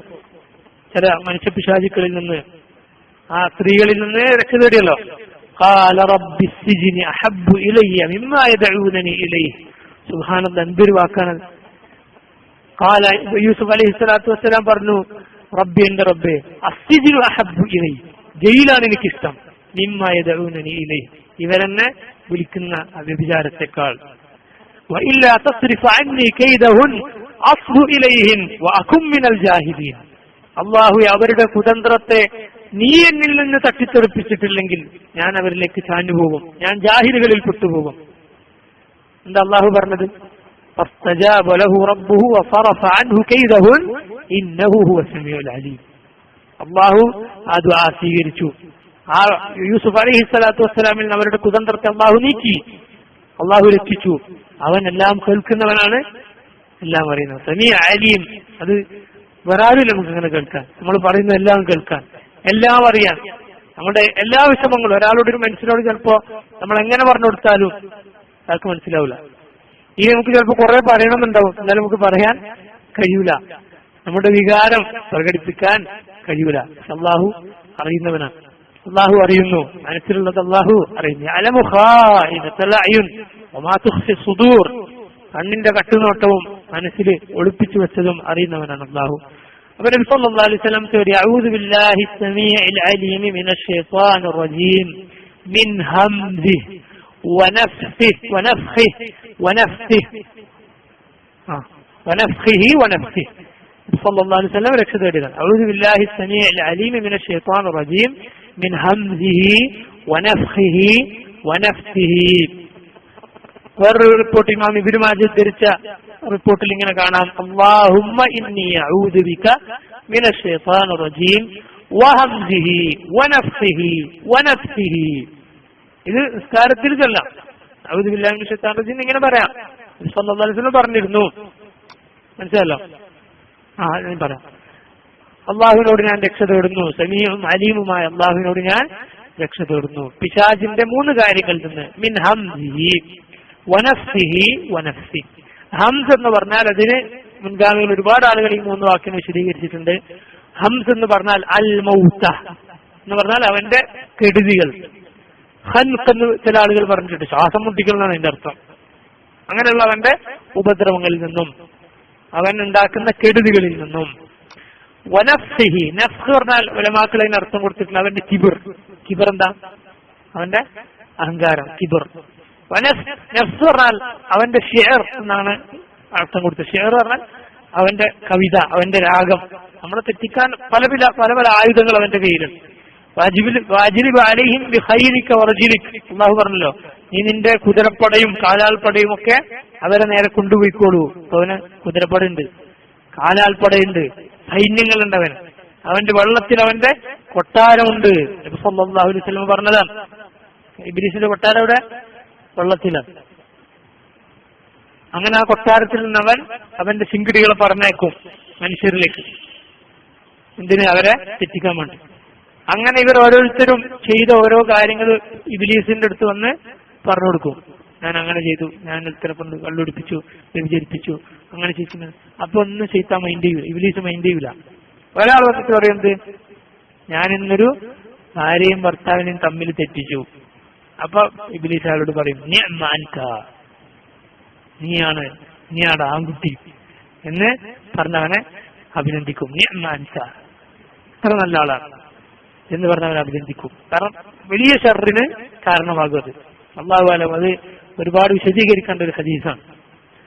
ചില മനുഷ്യ പിശാചുക്കളിൽ നിന്ന്, ആ സ്ത്രീകളിൽ നിന്ന് രക്ഷ തേടിയല്ലോ. ഖാല റബ്ബി സിജ്നി അഹബ്ബു ഇലയ്യ മിമ്മാ യദഊനനി ഇലൈഹി. സുബ്ഹാനല്ലാഹ്, എന്തൊരു വാക്കാണ്. ഖാല യൂസുഫ് അലൈഹിസ്സലാത്തു വസ്സലാം പറഞ്ഞു, റബ്ബി, എന്റെ റബ്ബേ, അസ്സിജ്നു അഹബ്ബു ഇലയ്യ, ജയിലാണ് എനിക്കിഷ്ടം, മിമ്മാ യദഊനനി ഇലൈഹി, ഇവരെന്നെ വിളിക്കുന്ന വ്യഭിചാരത്തെക്കാൾ. വഇല്ലാ തസ്രിഫ് അന്നി കൈദഹുൻ അസ്ബു ഇലൈഹിൻ വഅകും മിനൽ ജാഹിലീൻ. അല്ലാഹുവേ, അവരുടെ കുതന്ത്രത്തെ നീ എന്നിൽ നിന്ന് തട്ടിത്തെറിപ്പിച്ചിട്ടില്ലെങ്കിൽ ഞാൻ അവരിലേക്ക് ചാഞ്ഞുപോകും, ഞാൻ ജാഹിലുകളിൽ പെട്ടുപോകും. എന്താ അല്ലാഹു പറഞ്ഞത്? ഫസ്തജാബ ലഹു റബ്ബുഹു വസറഫ അൻഹു കൈദഹുൻ ഇന്നഹു ഹുവസ് സമീഉൽ അലീം. അല്ലാഹു ആ ദുആ സ്വീകരിച്ചു. ആ യൂസുഫ് അലൈഹിസ്സലാത്തു വസ്സലാമിൽ അവരുടെ കുതന്ത്രത്തെ അല്ലാഹു നീക്കി, അല്ലാഹു രക്ഷിച്ചു. അവൻ എല്ലാം കേൾക്കുന്നവനാണ്, എല്ലാം അറിയുന്നത്. സമീഉ അലീം, അത് വരാറില്ല നമുക്ക് അങ്ങനെ കേൾക്കാൻ. നമ്മൾ പറയുന്ന എല്ലാം കേൾക്കാൻ, എല്ലാം അറിയാൻ, നമ്മുടെ എല്ലാ വിഷമങ്ങളും ഒരാളോടൊരു മനുഷ്യനോട് ചിലപ്പോ നമ്മൾ എങ്ങനെ പറഞ്ഞു കൊടുത്താലും അയാൾക്ക് മനസ്സിലാവില്ല. ഈ നമുക്ക് ചിലപ്പോൾ കുറെ പറയണമെന്നുണ്ടാവും, എന്നാലും നമുക്ക് പറയാൻ കഴിയൂല, നമ്മുടെ വികാരം പ്രകടിപ്പിക്കാൻ കഴിയൂല. അല്ലാഹു അറിയുന്നവനാണ്, അല്ലാഹു അറിയുന്നു, മനസ്സിലുള്ളത് അല്ലാഹു അറിയുന്നു. അലമു ഖായിനത്തുൽ അയുൻ വമാ തുഖ്ഫി സുദൂർ, കണ്ണിന്റെ കട്ടുനോട്ടവും മനസ്സിൽ ഒളിപ്പിച്ചു വെച്ചതും അറിയുന്നവനാണ് അല്ലാഹു. അപ്പോൾ നബി സല്ലല്ലാഹു അലൈഹി വസല്ലം ചൊല്ലി അഊദു ബില്ലാഹി സമീഇൽ അലീം മിനശ് ശൈത്വാനിർ റജീം മിൻ ഹംദിഹി വനഫ്സിഹി വനഫ്ഖിഹി വനഫ്സിഹി വനഫ്ഖിഹി വനഫ്സിഹി. സല്ലല്ലാഹു അലൈഹി വസല്ലം രക്ഷ തേടുകയാണ്. അഊദു ബില്ലാഹി സമീഇൽ അലീം മിനശ് ശൈത്വാനിർ റജീം മിൻ ഹംദിഹി വനഫ്ഖിഹി വനഫ്സിഹി. വേറൊരു റിപ്പോർട്ട് ഇമാം ഇബ്നു മാജ ഉദ്ധരിച്ച റിപ്പോർട്ടിൽ ഇങ്ങനെ കാണാം, അല്ലാഹുമ്മ ഇന്നി അഊദു ബിക മിനശ് ശൈത്വാനിർ റജീം വഹംദിഹി വനഫ്സിഹി വനഫ്സിഹി. ഇത് നിസ്കാരത്തിൽ ചൊല്ലാം. അഊദു ബില്ലാഹി മിനശ് ശൈത്വാനിർ റജീം ഇങ്ങനെ പറയാം. നബി സല്ലല്ലാഹു അലൈഹി വസല്ലം പറഞ്ഞിരുന്നു, മനസ്സിലല്ലോ. ഞാൻ പറയാം, അള്ളാഹുവിനോട് ഞാൻ രക്ഷ തേടുന്നു, സമീഉം അലീമുമായ അള്ളാഹുവിനോട് ഞാൻ രക്ഷ തേടുന്നു പിശാചിന്റെ 3 കാര്യങ്ങളിൽ നിന്ന്. മിൻ ഹംദിഹി വനഫ്സിഹി വനഫ്സി. ഹംസ് എന്ന് പറഞ്ഞാൽ അതിന് മുൻഗാമികൾ ഒരുപാട് ആളുകൾ ഈ 3 വാക്യം വിശദീകരിച്ചിട്ടുണ്ട്. ഹംസ് എന്ന് പറഞ്ഞാൽ അൽ മൗത എന്ന് പറഞ്ഞാൽ അവന്റെ കെടുതികൾ. ഖൻഖ് എന്ന് ചില ആളുകൾ പറഞ്ഞിട്ടുണ്ട്, ശ്വാസം മുട്ടിക്കൽ എന്നാണ് അതിന്റെ അർത്ഥം. അങ്ങനെയുള്ള അവന്റെ ഉപദ്രവങ്ങളിൽ നിന്നും അവൻ ഉണ്ടാക്കുന്ന കെടുതികളിൽ നിന്നും. വനഫ്സിഹി, നഫ്സ് പറഞ്ഞാൽ ഉലമാക്കൾ അതിന് അർത്ഥം കൊടുത്തിട്ടുണ്ട് അവന്റെ കിബിർ. കിബിർ എന്താ? അവന്റെ അഹങ്കാരം, കിബിർ. നഫ്സ് പറഞ്ഞാൽ അവന്റെ ഷിഅർ എന്നാണ് അർത്ഥം കൊടുത്തത്. ഷിഅർ പറഞ്ഞാൽ അവന്റെ കവിത, അവന്റെ രാഗം. നമ്മളെ തെറ്റിക്കാൻ പല പല ആയുധങ്ങൾ അവന്റെ കയ്യിലുണ്ട്. വാജിലിബ് അലൈഹിം ബിഖൈരിക വറജിലിക്. അല്ലാഹു പറഞ്ഞല്ലോ, നീ നിന്റെ കുതിരപ്പടയും കാലാൾപ്പടയും ഒക്കെ അവരെ നേരെ കൊണ്ടുപോയിക്കോളൂ. അവന് കുതിരപ്പടയുണ്ട്, കാലാൾപ്പടയുണ്ട്, സൈന്യങ്ങളുണ്ട്. അവന്റെ വെള്ളത്തിൽ അവന്റെ കൊട്ടാരമുണ്ട്. നബി സല്ലല്ലാഹു അലൈഹി വസല്ലം പറഞ്ഞതാണ്, ഇബ്ലീസിന്റെ കൊട്ടാരം ഇവിടെ വെള്ളത്തിലാണ്. അങ്ങനെ ആ കൊട്ടാരത്തിൽ നിന്ന് അവന്റെ ചിങ്കിടികളെ പറഞ്ഞേക്കും മനുഷ്യരിലേക്ക്. എന്തിന്? അവരെ തെറ്റിക്കാൻ വേണ്ടി. അങ്ങനെ ഇവർ ഓരോരുത്തരും ചെയ്ത ഓരോ കാര്യങ്ങൾ ഇബ്ലീസിന്റെ അടുത്ത് വന്ന് പറഞ്ഞു കൊടുക്കും. ഞാൻ അങ്ങനെ ചെയ്തു, ഞാൻ ഇത്ര കൊണ്ട് കള്ളുടിപ്പിച്ചു, വ്യഭിചരിപ്പിച്ചു, അങ്ങനെ ചെയ്തു. അപ്പൊ ഒന്നും ചെയ്താൽ മൈൻഡ് ചെയ്യൂല, ഇബ്ലീസ് മൈൻഡ് ചെയ്യൂല. ഒരാൾ വന്നിട്ട് പറയുന്നത്, ഞാൻ ഇന്നൊരു ഭാര്യയും ഭർത്താവിനെയും തമ്മിൽ തെറ്റിച്ചു. അപ്പൊ ഇബ്ലീസ് അയാളോട് പറയും, നീയാണ് ആൺകുട്ടി എന്ന് പറഞ്ഞവനെ അഭിനന്ദിക്കും. ഇത്ര നല്ല ആളാണ് എന്ന് പറഞ്ഞവനെ അഭിനന്ദിക്കും. കാരണം വലിയ ഷർറിന് കാരണമാകും അത്. അല്ലാഹു അലം, അത് ഒരുപാട് വിശദീകരിക്കേണ്ട ഒരു ഹദീസാണ്.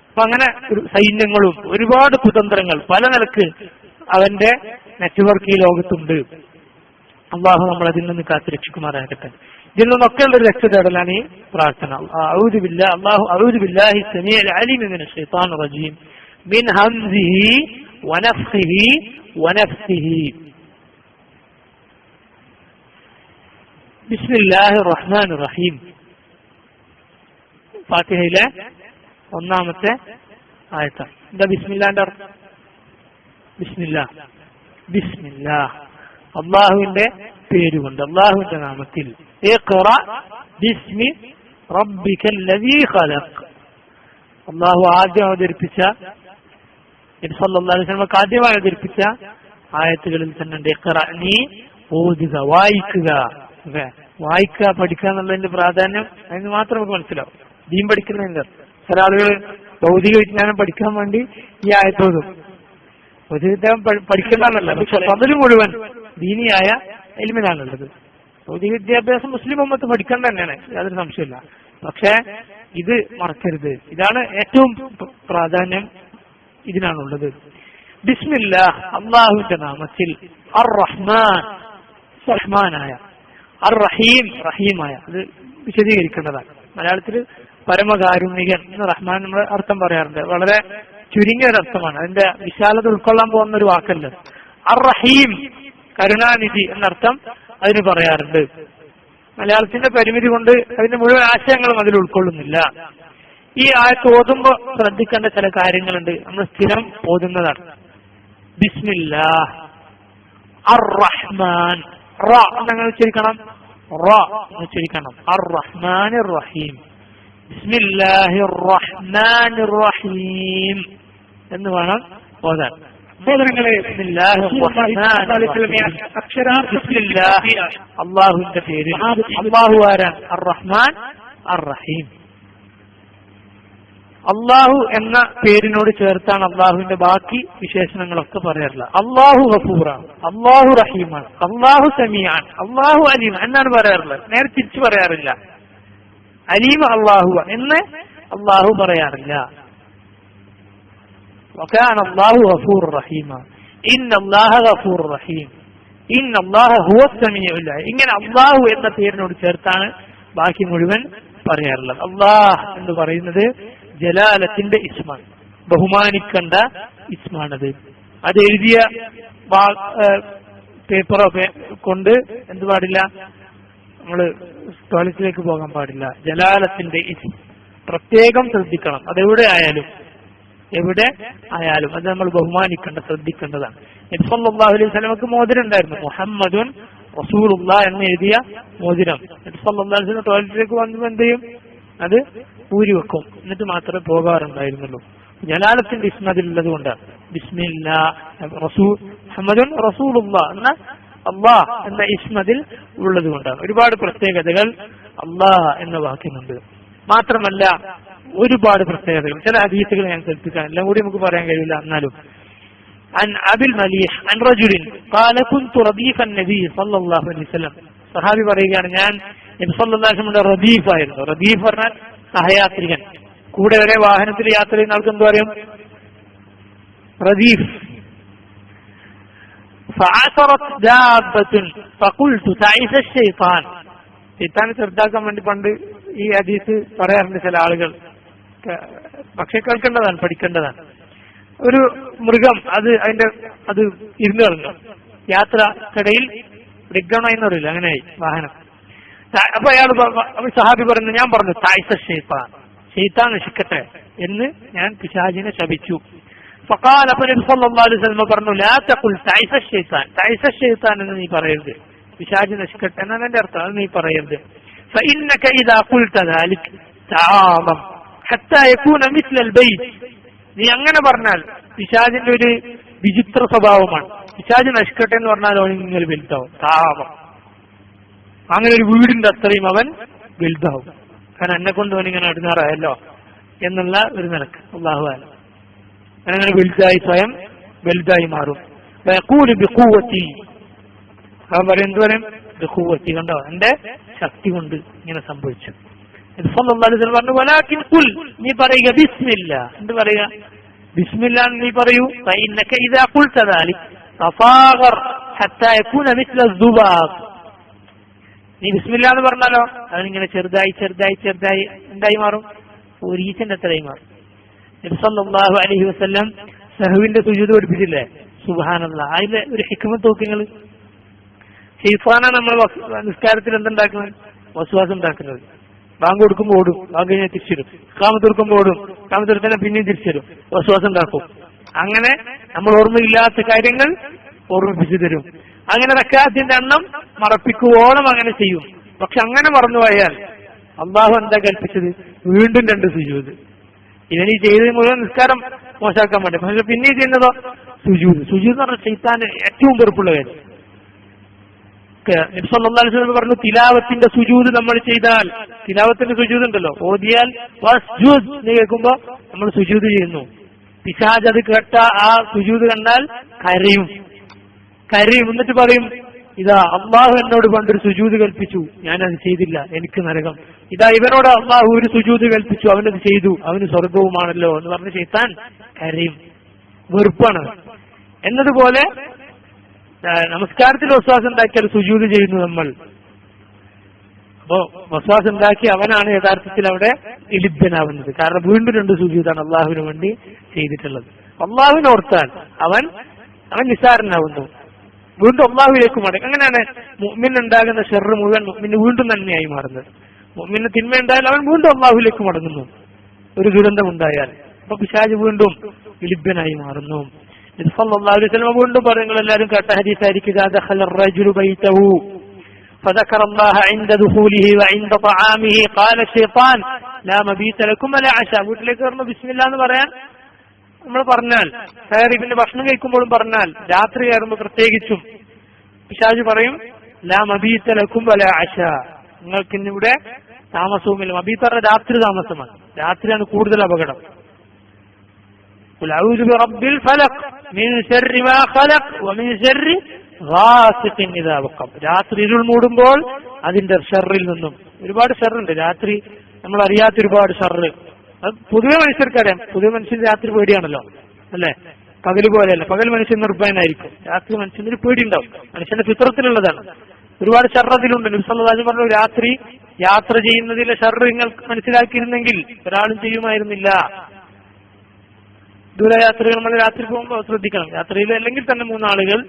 അപ്പൊ അങ്ങനെ സൈന്യങ്ങളും ഒരുപാട് കുതന്ത്രങ്ങൾ പല നിലക്ക് അവന്റെ നെറ്റ്വർക്ക് ഈ ലോകത്തുണ്ട്. അള്ളാഹു നമ്മൾ അതിൽ നിന്ന് കാത്തുരക്ഷിക്കുമാറാകട്ടെ. ഇതിൽ നിന്നൊക്കെയുള്ള ഒരു രക്ഷ തേടലാണ് ഈ പ്രാർത്ഥന. അഊദു ബില്ലാഹി സമീഉൽ അലീം മിനശ് ശൈത്വാനിർ റജീം മിൻ ഹംസിഹി വനഫ്ഖിഹി വനഫ്സിഹി. ബിസ്മില്ലാഹിർ റഹ്മാനിർ റഹീം. ഫാത്തിഹയിലെ 1-ാമത്തെ ആയത്താണ്. എന്താ ബിസ്മില്ലാന്റെ അർത്ഥം? ബിസ്മില്ലാ, അള്ളാഹുവിന്റെ പേരുകൊണ്ട്, അള്ളാഹുവിന്റെ നാമത്തിൽ. ഇഖ്റ ബിസ്മി റബ്ബിക്കല്ലദീ ഖലഖ്. അള്ളാഹു ആദ്യം അവതരിപ്പിച്ച, നബി സല്ലല്ലാഹു അലൈഹി വസല്ലം ആദ്യമായി അവതരിപ്പിച്ച ആയത്തുകളിൽ തന്നെ ഉണ്ട് ഇഖ്റ, നീ ഓതുക, വായിക്കുക. വായിക്കുക, പഠിക്കുക എന്നുള്ളതിന്റെ പ്രാധാന്യം അതിന് മാത്രം നമുക്ക് മനസ്സിലാവും. ദീൻ പഠിക്കുന്നതിന്റെ ചില ആളുകൾ ഭൗതിക വിജ്ഞാനം പഠിക്കാൻ വേണ്ടി ഈ ആയത്തോതും. ഭൗതികവിദ്യാഭ്യാസം പഠിക്കുന്നതല്ല, പക്ഷെ പകല് മുഴുവൻ ദീനിയായ എൽമിനാണുള്ളത്. ഭൗതിക വിദ്യാഭ്യാസം മുസ്ലിം ഉമ്മത്ത് പഠിക്കാൻ തന്നെയാണ്, യാതൊരു സംശയമില്ല. പക്ഷെ ഇത് മറക്കരുത്. ഇതാണ് ഏറ്റവും പ്രാധാന്യം ഇതിനാണുള്ളത്. ബിസ്മില്ലാഹ്, അള്ളാഹുവിന്റെ നാമത്തിൽ. അർ റഹ്മാൻ, റഹ്മാനായ. അർ റഹീം, റഹീമായ. അത് വിശദീകരിക്കേണ്ടതാണ്. മലയാളത്തിൽ പരമകാരുണികൻ എന്ന് റഹ്മാൻ നമ്മൾ അർത്ഥം പറയാറുണ്ട്. വളരെ ചുരുങ്ങിയ ഒരർത്ഥമാണ്. അതിന്റെ വിശാലത ഉൾക്കൊള്ളാൻ പോകുന്ന ഒരു വാക്കല്ല. അർ റഹീം, കരുണാനിധി എന്നർത്ഥം അതിന് പറയാറുണ്ട്. മലയാളത്തിന്റെ പരിമിതി കൊണ്ട് അതിന്റെ മുഴുവൻ ആശയങ്ങളും അതിൽ ഉൾക്കൊള്ളുന്നില്ല. ഈ ആയത്ത് ഓതുമ്പോൾ ശ്രദ്ധിക്കേണ്ട ചില കാര്യങ്ങളുണ്ട്. നമ്മൾ സ്ഥിരം ഓതുന്നതാണ്. ബിസ്മില്ലാഹ് അർ റഹ്മാൻ, റ എന്നങ്ങനെ ഉച്ചരിക്കണം. റ ഉച്ചരിക്കണം. അർ റഹ്മാനിർ റഹീം. ബിസ്മില്ലാഹിർ റഹ്മാനിർ റഹീം എന്ന് വേണം ഓതാൻ. സഹോദരങ്ങളെ, അള്ളാഹുവിന്റെ പേര്. അള്ളാഹു ആരാണ്? അർ റഹ്മാൻ അർ റഹീം. അള്ളാഹു എന്ന പേരിനോട് ചേർത്താണ് അള്ളാഹുവിന്റെ ബാക്കി വിശേഷണങ്ങളൊക്കെ പറയാറില്ല. അള്ളാഹു ഗഫൂറാണ്, അള്ളാഹു റഹീമാണ്, അള്ളാഹു സമീആൻ, അള്ളാഹു അലീം എന്നാണ് പറയാറുള്ളത്. നേരെ തിരിച്ചു പറയാറില്ല. അലീം അള്ളാഹു എന്ന് അള്ളാഹു പറയാറില്ല. وكان الله غفور رحيما إن الله غفور رحيم إن الله هو السميع العليم. ഇങ്ങനെ അള്ളാഹു എന്ന പേരിനോട് ചേർത്താണ് ബാക്കി മുഴുവൻ പറയാറുള്ളത്. അള്ളാഹ് എന്ന് പറയുന്നത് ജലാലത്തിന്റെ ഇസ്മാണ്, ബഹുമാനിക്കേണ്ട ഇസ്മാണത്. അത് എഴുതിയ പേപ്പറോ കൊണ്ട് എന്ത് പാടില്ല, നമ്മള് ടോയ്ലറ്റിലേക്ക് പോകാൻ പാടില്ല. ജലാലത്തിന്റെ ഇസ്മ പ്രത്യേകം ശ്രദ്ധിക്കണം. അതെവിടെ ആയാലും അത് നമ്മൾ ബഹുമാനിക്കേണ്ട, ശ്രദ്ധിക്കേണ്ടതാണ്. നബി സല്ലല്ലാഹു അലൈഹി വസല്ലമക്ക് മോതിരം ഉണ്ടായിരുന്നു. മുഹമ്മദുൻ റസൂലുള്ളാഹ് എന്ന് എഴുതിയ മോതിരം. നബി സല്ലല്ലാഹു അലൈഹി വസല്ലം ടോയ്ലറ്റിലേക്ക് വന്നപ്പോൾ എന്ത് ചെയ്യും? അത് ഊരി വെക്കും. എന്നിട്ട് മാത്രമേ പോകാറുണ്ടായിരുന്നുള്ളൂ. ജലാലത്തിന്റെ ഇസ്മ അതിലുള്ളത് കൊണ്ടാണ്. ബിസ്മില്ലാഹ് റസൂൽ മുഹമ്മദുൻ റസൂലുള്ളാഹ് എന്ന അള്ളാഹ് എന്ന ഇസ്മതിൽ ഉള്ളത് കൊണ്ടാണ്. ഒരുപാട് പ്രത്യേകതകൾ അള്ളാഹ് എന്ന വാക്കിനുണ്ട്. മാത്രമല്ല ഒരുപാട് പ്രത്യേകതകൾ, ചില ഹദീസുകൾ ഞാൻ കേൾപ്പിക്കാൻ, എല്ലാം കൂടി നമുക്ക് പറയാൻ കഴിയില്ല. എന്നാലും عن أبي المليح عن رجل قال كنت رديف النبي صلى الله عليه وسلم. സഹാബി പറയുകയാണ്, ഞാൻ നബി സല്ലല്ലാഹു അലൈഹി വസല്ലമയുടെ റദീഫ് ആയിരുന്നു. റദീഫ് പറഞ്ഞാൽ സഹയാത്രികൻ. കൂടെ വരെ വാഹനത്തിൽ യാത്ര ചെയ്യുന്ന ആൾക്ക് എന്ത് പറയും? റദീഫ്. فعثرت دابة فقلت تعيس الشيطان. ശൈത്താനെ ചെറുതാക്കാൻ വേണ്ടി പണ്ട് ഈ ഹദീസ് പറയാറുണ്ട് ചില ആളുകൾ. പക്ഷെ കേൾക്കേണ്ടതാണ്, പഠിക്കേണ്ടതാണ്. ഒരു മൃഗം അത് ഇരുന്ന് കളഞ്ഞു. യാത്രക്കിടയിൽ ഡിഗ്ഗണോ എന്ന് പറയില്ല, അങ്ങനെയായി വാഹനം. അപ്പൊ സഹാബി പറഞ്ഞു, ഞാൻ പറഞ്ഞു തായ്സ ഷെയ്ത്താൻ, ഷെയ്ത്താൻ നശിക്കട്ടെ എന്ന് ഞാൻ പിശാചിനെ ശപിച്ചു. ഫഖാല, അപ്പോൾ നബി സല്ലല്ലാഹു അലൈഹി വസല്ലം പറഞ്ഞു, ലാ തഖുൽ തായ്സ ഷെയ്ത്താൻ, തായ്സ ഷെയ്ത്താൻ എന്ന് നീ പറയരുത്. പിശാച് നശിക്കട്ടെ എന്നാണ് എന്റെ അർത്ഥം. അത് നീ പറയരുത്. فإنك إذا قلت ذلك تعاظم حتى يكون مثل البيت. നീ അങ്ങനെ പറഞ്ഞാൽ പിശാചിന്റെ ഒരു വിചിത്ര സ്വഭാവമാണ്. പിശാച് നശിക്കട്ടെ എന്ന് പറഞ്ഞാൽ നിങ്ങൾ വലുതാവും. താപം, അങ്ങനെ ഒരു വീടിന്റെ അത്രയും അവൻ വലുതാവും. കാരണം എന്നെ കൊണ്ട് അവനിങ്ങനെ അടുങ്ങാറായല്ലോ എന്നുള്ള ഒരു നിലക്ക്. അല്ലാഹു അഅലം. അങ്ങനെ വലുതായി, സ്വയം വലുതായി മാറും. അവൻ പറയും, എന്ത് പറയും? ബിഖുവത്തി, കണ്ടോ എന്റെ ശക്തി കൊണ്ട് ഇങ്ങനെ സംഭവിച്ചു. പറഞ്ഞു, വലാകിൻ ഖുൽ, നീ പറയുക ബിസ്മില്ലാ. എന്ത് പറയുക? ബിസ്മില്ലാ നീ പറയൂ. ഫഇന്നക ഇദാ ഖുൽത ദാലിക തഫാഗർ ഹത്താ യകൂന മിസ്ല الذباب. നീ ബിസ്മില്ലാ എന്ന് പറഞ്ഞാലോ അതിങ്ങനെ ചെറുതായി ചെറുതായി ചെറുതായി എന്തായി മാറും? ഒരു ഈച്ചന്റെ അത്രയായി മാറും. നബി സല്ലല്ലാഹു അലൈഹി വസല്ലം സഹവിന്റെ സുജൂദ് പഠിപ്പിച്ചില്ലേ? സുബ്ഹാനല്ലാഹ്. അതിലെ ഒരു ഹിക്മത്ത് നോക്കിങ്ങൾ. ശൈത്താനാണ് നമ്മൾ നിസ്കാരത്തിൽ എന്തുണ്ടാക്കുന്നത്? വസ്വാസം ഉണ്ടാക്കുന്നത്. ബാങ്ക് കൊടുക്കുമ്പോൾ ഓടും, ബാങ്ക് കഴിഞ്ഞാൽ തിരിച്ചിടും. ഇഖാമത്ത് കൊടുക്കുമ്പോൾ ഓടും, ഇഖാമത്ത് കൊടുത്താൽ പിന്നെയും തിരിച്ചിടും. വസ്വാസം ഉണ്ടാക്കും. അങ്ങനെ നമ്മൾ ഓർമ്മയില്ലാത്ത കാര്യങ്ങൾ ഓർമ്മിപ്പിച്ചു തരും. അങ്ങനെ റക്അത്തിന്റെ എണ്ണം മറപ്പിക്കുവോളം അങ്ങനെ ചെയ്യും. പക്ഷെ അങ്ങനെ മറന്നുപോയാൽ അള്ളാഹു എന്താ കൽപ്പിച്ചത്? വീണ്ടും 2 സുജൂദ്. ഇവനീ ചെയ്തത് മുഴുവൻ നിസ്കാരം മോശമാക്കാൻ വേണ്ടി. പക്ഷെ പിന്നെ ചെയ്യുന്നതോ സുജൂദ്. സുജൂദ് എന്ന് പറഞ്ഞാൽ ശൈത്താന് ഏറ്റവും വെറുപ്പുള്ള കാര്യം. നബി സല്ലല്ലാഹു അലൈഹി വസല്ലം പറഞ്ഞു, തിലാവത്തിന്റെ സുജൂദ് നമ്മൾ ചെയ്താൽ, തിലാവത്തിന്റെ സുജൂദ് ഉണ്ടല്ലോ, ഓതിയാൽ വസ്ജുദ് എന്ന് കേൾക്കുമ്പോ നമ്മൾ സുജൂദ് ചെയ്യുന്നു. പിശാച് അത് കേട്ട ആ സുജൂദ് കണ്ടാൽ കരയും. എന്നിട്ട് പറയും, ഇതാ അള്ളാഹു എന്നോട് പണ്ടൊരു സുജൂദ് കൽപ്പിച്ചു, ഞാനത് ചെയ്തില്ല, എനിക്ക് നരകം. ഇതാ ഇവനോട് അള്ളാഹു ഒരു സുജൂദ് കൽപ്പിച്ചു, അവനത് ചെയ്തു, അവന് സ്വർഗവുമാണല്ലോ എന്ന് പറഞ്ഞ് ശൈത്താൻ കരയും. വെറുപ്പാണ്. എന്നതുപോലെ നമസ്കാരത്തിൽ വസ്വാസം ഉണ്ടാക്കിയാൽ സുജൂദ് ചെയ്യുന്നു നമ്മൾ. അപ്പോ വസ്വാസം ഉണ്ടാക്കി അവനാണ് യഥാർത്ഥത്തിൽ അവിടെ ഇലിബ്ധനാവുന്നത്. കാരണം വീണ്ടും 2 സുജൂദാണ് അള്ളാഹുവിന് വേണ്ടി ചെയ്തിട്ടുള്ളത്. അള്ളാഹുവിനെ ഓർത്താൽ അവൻ നിസ്സാരനാവുന്നു, വീണ്ടും അള്ളാഹുവിലേക്ക് മടങ്ങും. അങ്ങനെയാണ് മുഅ്മിന് ഉണ്ടാകുന്ന ഷർറ് മുഴുവൻ മുഅ്മിന് വീണ്ടും നന്മയായി മാറുന്നത്. മുഅ്മിന് തിന്മ ഉണ്ടായാൽ അവൻ വീണ്ടും അള്ളാഹുവിലേക്ക് മടങ്ങുന്നു. ഒരു ദുരന്തം ഉണ്ടായാൽ അപ്പൊ പിശാച് വീണ്ടും വിലിബ്ബനായി മാറുന്നു. നബി സല്ലല്ലാഹു അലൈഹി വസല്ലം വീണ്ടും പറഞ്ഞു, നിങ്ങൾ എല്ലാവരും കേട്ട ഹദീസായിരിക്കും, ഇദാ ദഖല الرجل بيته فذكر الله عند دخوله وعند طعامه قال الشيطان لا مبيت لكم ولا عشاء. വീട്ടിലേക്ക് കയറുമ്പോൾ ബിസ്മില്ലാ എന്ന് പറയാൻ നമ്മൾ പറഞ്ഞാൽ, കയറി പിന്നെ ഭക്ഷണം കഴിക്കുമ്പോഴും പറഞ്ഞാൽ, രാത്രി കയറുമ്പോൾ പ്രത്യേകിച്ചും പിശാച് പറയും ലാ മബീത ലക്കും വലാ അശാ, നിങ്ങൾക്ക് ഇന്നിവിടെ താമസവുമില്ല. മബീത്ത് പറഞ്ഞ രാത്രി താമസമാണ്. രാത്രിയാണ് കൂടുതൽ അപകടം. ഖുൽ അഊദു ബിറബ്ബിൽ ഫലഖ് മിൻ ശർരി മാ ഖലഖ് വമിൻ ശർരി ഗാസിഖിൻ ഇദാ വഖബ്. രാത്രി ഇരുൾ മൂടുമ്പോൾ അതിന്റെ ഷർറിൽ നിന്നും. ഒരുപാട് ഷർറുണ്ട് രാത്രി, നമ്മൾ അറിയാത്ത ഒരുപാട് ഷർറ്. അത് പൊതുവെ മനുഷ്യർക്കറിയാം. പൊതുവെ മനുഷ്യൻ രാത്രി പേടിയാണല്ലോ, അല്ലെ? പകല് പോലെയല്ല. പകൽ മനുഷ്യൻ നിർഭയനായിരിക്കും, രാത്രി മനുഷ്യന് പേടിയുണ്ടാവും. മനുഷ്യന്റെ ഫിത്രത്തിലുള്ളതാണ്. ഒരുപാട് ഷർറ് അതിലുണ്ട്. നബി സല്ലല്ലാഹു അലൈഹി വസല്ലം പറഞ്ഞു, രാത്രി യാത്ര ചെയ്യുന്നതിലെ ഷർറ് നിങ്ങൾ മനസ്സിലാക്കിയിരുന്നെങ്കിൽ ഒരാളും ചെയ്യുമായിരുന്നില്ല. ദൂരയാത്രകൾ നമ്മൾ രാത്രി പോകുമ്പോൾ ശ്രദ്ധിക്കണം. യാത്രയിൽ അല്ലെങ്കിൽ തന്നെ മൂന്നാളുകൾ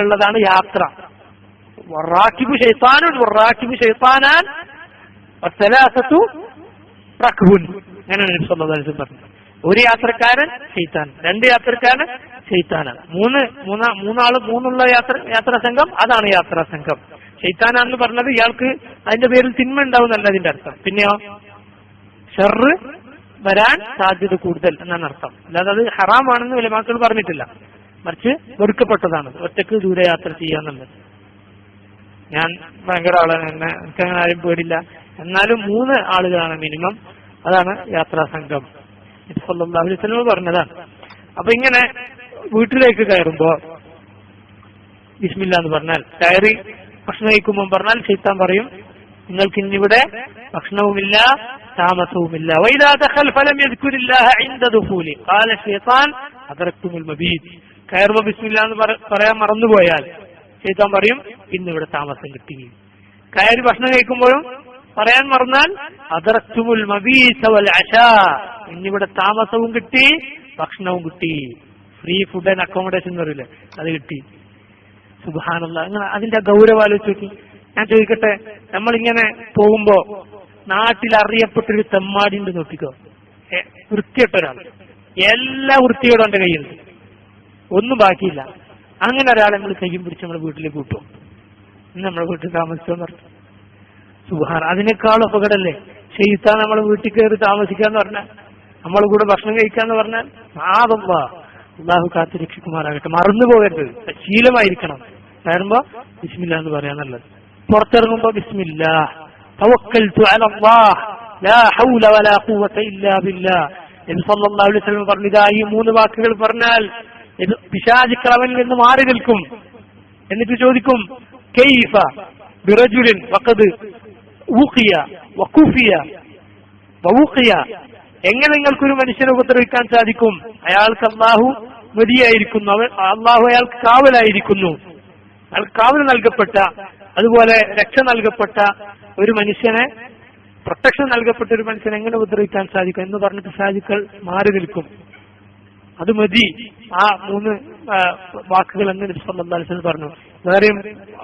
ഉള്ളതാണ് യാത്ര. വറാക്കിബു ശൈത്താനുൻ വറാക്കിബു ശൈത്താനാൻ വസലാസതു റക്ബുൻ. അങ്ങനെയാണ് നബി സല്ലല്ലാഹു അലൈഹി വസല്ലം പറഞ്ഞത്. ഒരു യാത്രക്കാരൻ ശൈത്താൻ, 2 യാത്രക്കാരൻ ശൈത്താനാണ്. മൂന്നുള്ള യാത്രാ സംഘം, അതാണ് യാത്രാ സംഘം. ശൈത്താനാണെന്ന് പറഞ്ഞത് ഇയാൾക്ക് അതിന്റെ പേരിൽ തിന്മ ഉണ്ടാവുന്നല്ല അതിന്റെ അർത്ഥം. പിന്നെയോ ഷർറ് വരാൻ സാധ്യത കൂടുതൽ എന്നാണ് അർത്ഥം. അല്ലാതെ അത് ഹറാമാണെന്ന് ഉലമാക്കൾ പറഞ്ഞിട്ടില്ല, മറിച്ച് വെറുക്കപ്പെട്ടതാണ് ഒറ്റക്ക് ദൂരയാത്ര ചെയ്യാന്നുള്ളത്. ഞാൻ ഭയങ്കര ആളാണ്, എനിക്ക് അങ്ങനെ ആരും പേടില്ല, എന്നാലും 3 ആളുകളാണ് മിനിമം, അതാണ് യാത്രാ സംഘം. നബി സല്ലല്ലാഹു അലൈഹി വസല്ലം പറഞ്ഞതാണ്. അപ്പൊ ഇങ്ങനെ വീട്ടിലേക്ക് കയറുമ്പോ ബിസ്മില്ലാ എന്ന് പറഞ്ഞാൽ, കയറി ഭക്ഷണം കഴിക്കുമ്പോൾ പറഞ്ഞാൽ ശൈത്താൻ പറയും നിങ്ങൾക്ക് ഇന്നിവിടെ ഭക്ഷണവുമില്ല താമസവുമില്ല. വൈദാ ദഖൽ ഫലം യദ്കുരില്ലാഹ ഇൻദ ദുഖൂലി ഖാല ശൈത്താൻ അദറക്തുമുൽ മബീത്. കയറുമ്പോൾ ബിസ്മില്ലാ എന്ന് പറയാൻ മറന്നുപോയാൽ ശൈത്താൻ പറയും ഇന്നിവിടെ താമസം കിട്ടി. കയറി ഭക്ഷണം കഴിക്കുമ്പോഴും പറയാൻ മറന്നാൽ അദറക്തുമുൽ മബീത വൽ അശാ, ഇന്നിവിടെ താമസവും കിട്ടി ഭക്ഷണവും കിട്ടി. ഫ്രീ ഫുഡ് ആൻഡ് അക്കോമഡേഷൻ എന്ന് പറയില്ലേ, അത് കിട്ടി. സുബ്ഹാനല്ലാഹ്. അങ്ങനെ അതിന്റെ ഗൗരവം ആലോചിച്ച് നോക്കി. ഞാൻ ചോദിക്കട്ടെ, നമ്മളിങ്ങനെ പോകുമ്പോ നാട്ടിൽ അറിയപ്പെട്ടൊരു തെമ്മാടിണ്ട് നോക്കിക്കോ, വൃത്തികെട്ട ഒരാൾ, എല്ലാ വൃത്തിയോടും എന്റെ കയ്യിലുണ്ട്, ഒന്നും ബാക്കിയില്ല. അങ്ങനെ ഒരാളെ നമ്മൾ കയ്യും പിടിച്ച് നമ്മുടെ വീട്ടിലേക്ക് കൂട്ടും, നമ്മളെ വീട്ടിൽ താമസിച്ചോന്ന് പറഞ്ഞു. സുബ്ഹാന, അതിനേക്കാളും അപകടമല്ലേ ശൈത്താൻ നമ്മളെ വീട്ടിൽ കയറി താമസിക്കാന്ന് പറഞ്ഞാൽ, നമ്മളെ കൂടെ ഭക്ഷണം കഴിക്കാന്ന് പറഞ്ഞാൽ. അള്ളാഹു കാത്ത് രക്ഷിക്കുമാറാകട്ടെ. മറന്നു പോകരുത്, ശീലമായിരിക്കണം. കയറുമ്പോ ബിസ്മില്ലാ എന്ന് പറയാന്നുള്ളത്. പുറത്തിറങ്ങുമ്പോ ബിസ്മില്ലാ തവക്കൽതു അലല്ലാഹ് ലാ ഹൗല വലാ ഖുവത ഇല്ലാ ബില്ലാഹ്. നബി സല്ലല്ലാഹു അലൈഹി വസല്ലം പറഞ്ഞു, ഇതാ ഈ 3 വാക്കുകൾ പറഞ്ഞാൽ പിശാചുക്കൾ അവനിൽ നിന്ന് മാറി നിൽക്കും. എന്നിട്ട് ചോദിക്കും കൈഫ ബിറജുലിൻ വഖദ് ഉഖിയ വഖുഫിയ വഉഖിയ, എങ്ങനെ നിങ്ങൾക്കൊരു മനുഷ്യനെ ഉപദ്രവിക്കാൻ സാധിക്കും? അയാൾക്ക് അള്ളാഹു മതിയായിരിക്കുന്നു, അള്ളാഹു അയാൾക്ക് കാവലായിരിക്കുന്നു. അയാൾക്ക് കാവൽ നൽകപ്പെട്ട, അതുപോലെ രക്ഷ നൽകപ്പെട്ട ഒരു മനുഷ്യനെ, പ്രൊട്ടക്ഷൻ നൽകപ്പെട്ട ഒരു മനുഷ്യനെ എങ്ങനെ ഉപദ്രവിക്കാൻ സാധിക്കും എന്ന് പറഞ്ഞിട്ട് പിശാചുക്കൾ മാറി നിൽക്കും. അത് മതി ആ 3 വാക്കുകൾ എന്ന് നബി സല്ലല്ലാഹു അലൈഹി വസല്ലം പറഞ്ഞു. വേറെയും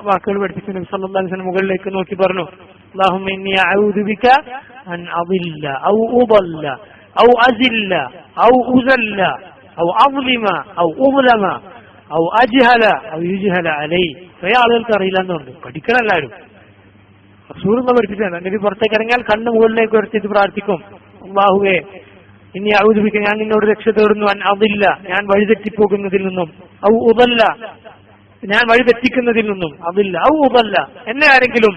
വാക്കുകൾ പഠിപ്പിച്ചു നബി സല്ലല്ലാഹു അലൈഹി വസല്ലം മുകളിലേക്ക് നോക്കി പറഞ്ഞു, അല്ലാഹുമ്മ ഇന്നി അഊദു ബിക അൻ അദില്ല ഔ ഉദല്ല ഔ അസില്ല ഔ ഉസല്ല ഔ അസ്ലിമ ഔ ഉസ്ലമ ഔ അജ്ഹല ഔ യുജ്ഹല അലൈ. കുറേ ആളുകൾക്ക് അറിയില്ല എന്നുണ്ട്, പഠിക്കണം എല്ലാവരും. റസൂലുള്ളാഹി പഠിപ്പിച്ചാണ്. നബി പുറത്തേക്ക് ഇറങ്ങിയാൽ കണ്ണ് മുകളിലേക്ക് ഉയർത്തിയിട്ട് പ്രാർത്ഥിക്കും, അല്ലാഹുവേ ഇനി അഊദു ബിക, ഞാൻ നിന്നോട് രക്ഷ തേടുന്നു, അൻ അദില്ല, ഞാൻ വഴിതെറ്റിപ്പോകുന്നതിൽ നിന്നും, ഔ ഉദല്ല, ഞാൻ വഴിതെറ്റിക്കുന്നതിൽ നിന്നും, അതില്ല ഔ ഉദല്ല, എന്നെ ആരെങ്കിലും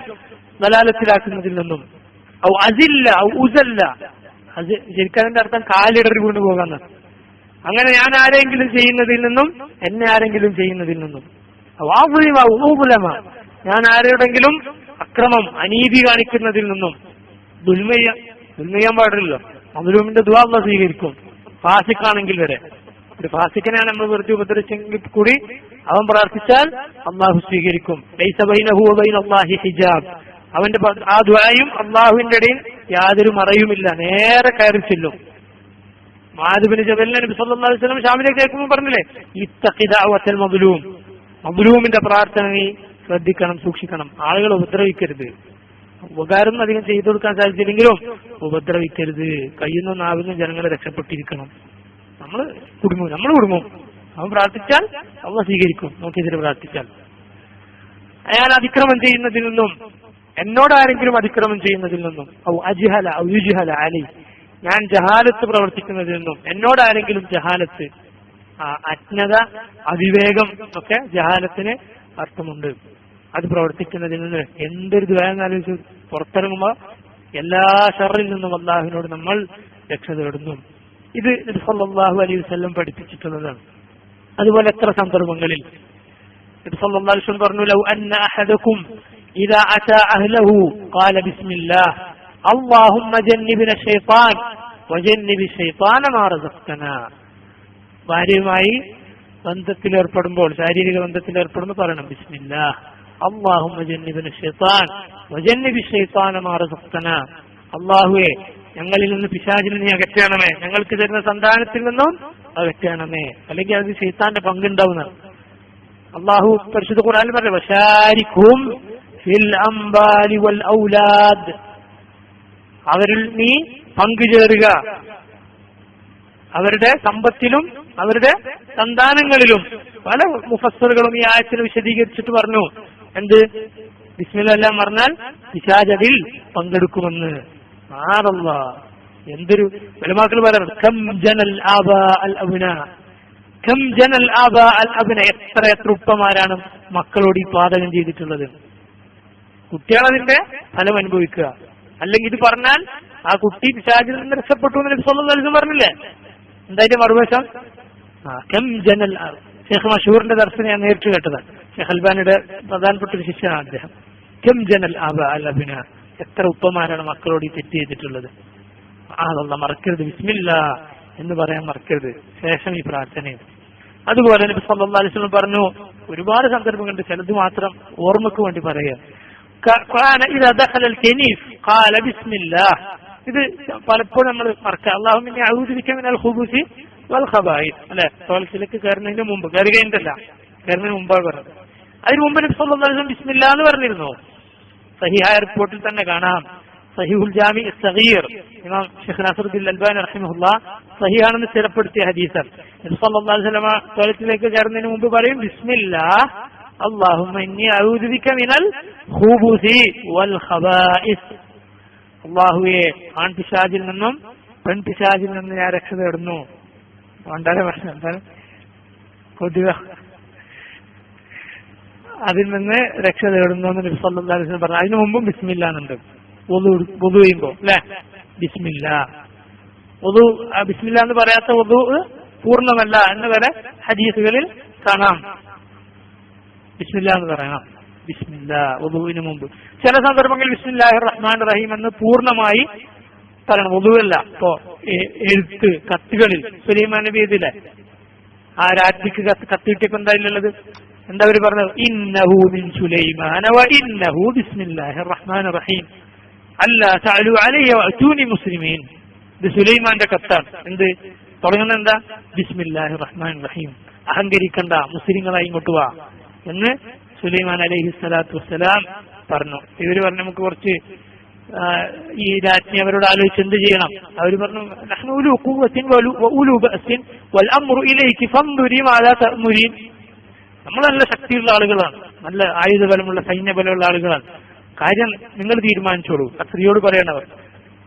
ദലാലത്തിലാക്കുന്നതിൽ നിന്നും, ഔ അസില്ല ഔ ഉസല്ല, അത് ശരിക്കും അതിന്റെ അർത്ഥം കാലിടറി വീണ് പോകാന്ന്. അങ്ങനെ ഞാൻ ആരെങ്കിലും ചെയ്യുന്നതിൽ നിന്നും, എന്നെ ആരെങ്കിലും ചെയ്യുന്നതിൽ നിന്നും. ഞാൻ ആരോടെങ്കിലും അക്രമം അനീതി കാണിക്കുന്നതിൽ നിന്നും ദുൽമ ചെയ്യാൻ പാടില്ലല്ലോ. മദ്ലൂമിന്റെ ദുആ അല്ലാഹു സ്വീകരിക്കും, ഫാസിഖാണെങ്കിൽ വരെ. ഒരു ഫാസിഖിനെയാണ് നമ്മൾ വെറുതെ ഉപദ്രവിച്ചെങ്കിൽ കൂടി അവൻ പ്രാർത്ഥിച്ചാൽ അള്ളാഹു സ്വീകരിക്കും. ലൈസ ബൈനഹു വ ബൈന അല്ലാഹി ഹിജാബ്. അവന്റെ ആ ദുആയും അള്ളാഹുവിന്റെ ഇടയിൽ യാതൊരു മറയുമില്ല, നേരെ കയറി ചെല്ലും. മുആദ് ബിൻ ജബലിനെ നബി സല്ലല്ലാഹു അലൈഹി വസല്ലം ഷാമിലേക്ക് അയക്കുമ്പോൾ പറഞ്ഞില്ലേ, ഇത്തഖി ദഅവത്തൽ മദ്ലൂം. മദ്ലൂമിന്റെ പ്രാർത്ഥന നീ ശ്രദ്ധിക്കണം, സൂക്ഷിക്കണം. ആളുകളെ ഉപദ്രവിക്കരുത്. ഉപകാരം അധികം ചെയ്തു കൊടുക്കാൻ സാധിച്ചില്ലെങ്കിലും ഉപദ്രവിക്കരുത്. കയ്യുന്ന നാവിന്ന് ജനങ്ങളെ രക്ഷപ്പെട്ടിരിക്കണം. നമ്മൾ കുടുങ്ങും. അവൻ പ്രാർത്ഥിച്ചാൽ അള്ളാഹു സ്വീകരിക്കും. നോക്കിയെതിരെ പ്രാർത്ഥിച്ചാൽ. അയാൾ അതിക്രമം ചെയ്യുന്നതിൽ നിന്നും, എന്നോട് ആരെങ്കിലും അതിക്രമം ചെയ്യുന്നതിൽ നിന്നും, ഞാൻ ജഹാലത്ത് പ്രവർത്തിക്കുന്നതിൽ നിന്നും, എന്നോട് ആരെങ്കിലും ജഹാലത്ത്, അജ്ഞത, അവിവേകം ഒക്കെ ജഹാലത്തിന് അർത്ഥമുണ്ട്. അത് പ്രവർത്തിക്കുന്നതിൽ നിന്ന് എന്തൊരു ദുആന്ന് ആലോചിച്ചു. പുറത്തിറങ്ങുമ്പോ എല്ലാ ഷർറിൽ നിന്നും അള്ളാഹുവിനോട് നമ്മൾ രക്ഷ തേടുന്നു. ഇത് നബി സല്ലല്ലാഹു അലൈഹി വസല്ലം പഠിപ്പിച്ചിട്ടുള്ളതാണ്. അതുപോലെ എത്ര സന്ദർഭങ്ങളിൽ നബി സല്ലല്ലാഹു അലൈഹി വസല്ലം പറഞ്ഞു, ലൗ അന്ന അഹദകും ഇദാ അതാ അഹ്ലഹു ഖാല ബിസ്മില്ലാഹ് അല്ലാഹുമ്മ ജന്നിബ്ന ശൈത്താൻ വജന്നിബി ശൈത്താന മാ റസഖ്തനാ. ഭാര്യയുമായി ബന്ധത്തിലേർപ്പെടുമ്പോൾ, ശാരീരിക ബന്ധത്തിലേർപ്പെടുമ്പോൾ പറയണം ബിസ്മില്ലാഹ് അല്ലാഹുമ്മ ജന്നിബ്ന ശൈത്താൻ വജന്നിബി ശൈത്താന മാ റസഖ്തനാ. അല്ലാഹുവേ, ഞങ്ങളിൽ നിന്ന് പിശാചിനെ നീ അകറ്റണമേ, ഞങ്ങൾക്ക് തരുന്ന സന്താനത്തിൽ നിന്നും അകറ്റണമേ. അല്ലെങ്കിൽ അത് ശൈത്താന്റെ പങ്കുണ്ടാവുന്ന. അള്ളാഹു പരിശുദ്ധ ഖുർആനിൽ പറഞ്ഞു, വശാരിഖും ഫിൽ അംവാലി വൽ ഔലാദ്. അവരിൽ നീ പങ്കുചേരുക, അവരുടെ സമ്പത്തിലും അവരുടെ സന്താനങ്ങളിലും. പല മുഫസ്സിറുകളും ഈ ആയത്തിനെ വിശദീകരിച്ചിട്ട് പറഞ്ഞു, എന്ത് ബിസ്മില്ലാഹ് പറഞ്ഞാൽ പിശാച് അതിൽ പങ്കെടുക്കുമെന്ന്. എന്തൊരു ഉലമാക്കൾ പറയുന്നത്, കം ജനൽ ആബാ അൽ അബ്നാ, കം ജനൽ ആബാ അൽ അബ്നാ. എത്ര ഉപ്പമാരാണ് മക്കളോട് ഈ പാതകം ചെയ്തിട്ടുള്ളത്. കുട്ടികളതിന്റെ ഫലം അനുഭവിക്കുക. അല്ലെങ്കിൽ ഇത് പറഞ്ഞാൽ ആ കുട്ടി പിശാചിൽ നിന്ന് രക്ഷപ്പെട്ടു എന്ന് നബി സല്ലല്ലാഹു അലൈഹി വസല്ലം പറഞ്ഞില്ലേ? എന്തായാലും മറുവശം കം ജനൽ. ഷെയ്ഖ് മഷൂറിന്റെ ദർശനം ഞാൻ നേരിട്ട് കേട്ടതാണ്. ഷെയ്ഖ് അൽബാനിയുടെ പ്രധാനപ്പെട്ട ഒരു ശിഷ്യനാണ് അദ്ദേഹം. കം ജനൽ ആബാ അൽ അബ്നാ. എത്ര ഉപ്പമാരാണ് മക്കളോട് ഈ തെറ്റ് ചെയ്തിട്ടുള്ളത്. അതൊന്നും മറക്കരുത്, ബിസ്മില്ലാ എന്ന് പറയാൻ മറക്കരുത്. ശേഷം ഈ പ്രാർത്ഥനയും. അതുപോലെ നബി സല്ലല്ലാഹു അലൈഹി വസല്ലം പറഞ്ഞു, ഒരുപാട് സന്ദർഭങ്ങളുണ്ട്, ചിലത് മാത്രം ഓർമ്മക്ക് വേണ്ടി പറയുക. ഇത് പലപ്പോഴും നമ്മൾ മറക്കുക. അല്ലാഹുമ്മ ഇന്നി അഊദു ബിക മിനൽ ഖുബൂസി വൽ ഖബായിസ്. അല്ലെ, ടോയ്ലറ്റിലേക്ക് കയറുന്നതിന് മുമ്പ്, കയറുകയില്ല, കയറുന്നതിന് മുമ്പാണ് പറഞ്ഞത്. അതിന് മുമ്പ് നബി സല്ലല്ലാഹു അലൈഹി വസല്ലം ബിസ്മില്ലാ എന്ന് പറഞ്ഞിരുന്നു. സഹിഹായ റിപ്പോർട്ടിൽ തന്നെ കാണാം. സഹീഹുൽ ജാമി സഗീർ, ഇമാം ഷെയ്ഖ് നാസിറുദ്ദീൻ അൽബാനി റഹിമഹുല്ലാഹ് സഹിഹാണെന്ന് സ്ഥിരപ്പെടുത്തിയ ഹദീസാണ്. നബി സല്ലല്ലാഹു അലൈഹി വസല്ലം ടോയ്ലറ്റിലേക്ക് കയറുന്നതിന് മുമ്പ് പറയും, ബിസ്മില്ലാഹ് അല്ലാഹുമ്മ ഇന്നി അഊദു ബിക മിനൽ ഖുബൂസി വൽ ഖബായിസ്. അല്ലാഹുവേ, ആൺപിശാചിൽ നിന്നും പെൺപിശാചിൽ നിന്നും ഞാൻ രക്ഷ തേടുന്നു. വളരെ പ്രശ്നം എന്താണ്, കൊതുക, അതിൽ നിന്ന് രക്ഷ തേടുന്നു എന്ന് നബി സല്ലല്ലാഹു അലൈഹി വസല്ലം പറഞ്ഞു. അതിനു മുമ്പും ബിസ്മില്ലാ എന്നുണ്ട്. വുദു ചെയ്യുമ്പോ അല്ലെ, ബിസ്മില്ലാ. ബിസ്മില്ലാ എന്ന് പറയാത്ത വുദു പൂർണ്ണമല്ല എന്ന് വരെ ഹദീസുകളിൽ കാണാം. ബിസ്മില്ലാ എന്ന് പറയണം. ബിസ്മില്ലാ വുദുവിന് മുമ്പ്. ചില സന്ദർഭങ്ങളിൽ ബിസ്മില്ലാഹിർ റഹ്മാനിർ റഹീം എന്ന് പൂർണ്ണമായി പറയണം. വുദുവല്ല. ഇപ്പോ എഴുത്ത് കത്തുകളിൽ സുലൈമാൻ നബി ഇതിലെ ആ രാജ്ഞിക്ക് കത്തിയിട്ടപ്പോ എന്തായാലുള്ളത്, എന്താ അവര് പറഞ്ഞത്, ഇന്നഹു മിൻ സുലൈമാന വ ഇന്നഹു ബിസ്മില്ലാഹിർ റഹ്മാനിർ റഹീം അല്ലാ തഅലു അലയ്യ വഅതൂനി മുസ്ലിമീൻ. ഇത് സുലൈമാന്റെ കത്താണ്. എന്ത് തുടങ്ങുന്നത്, എന്താ, ബിസ്മില്ലാഹിർ റഹ്മാനിർ റഹീം. അഹങ്കരിക്കണ്ട, മുസ്ലിങ്ങളായി ഇങ്ങോട്ട് വാ എന്ന് സുലൈമാൻ അലൈഹി സ്വലാത്തു വസ്സലാം പറഞ്ഞു. ഇവര് പറഞ്ഞു, നമുക്ക് കുറച്ച് ഈ രാജ്ഞി അവരോട് ആലോചിച്ച് എന്ത് ചെയ്യണം. അവര് പറഞ്ഞു, നഹ്നു ഉലൂ ഖുവ്വത്തിൻ വഉലൂ ബഅസിൻ വൽ അംറു ഇലൈകി ഫൻദുരി മാദാ തഅമുരീൻ. നമ്മൾ നല്ല ശക്തിയുള്ള ആളുകളാണ്, നല്ല ആയുധബലമുള്ള സൈന്യബലമുള്ള ആളുകളാണ്. കാര്യം നിങ്ങൾ തീരുമാനിച്ചോളൂ. സ്ത്രീയോട് പറയണവർ,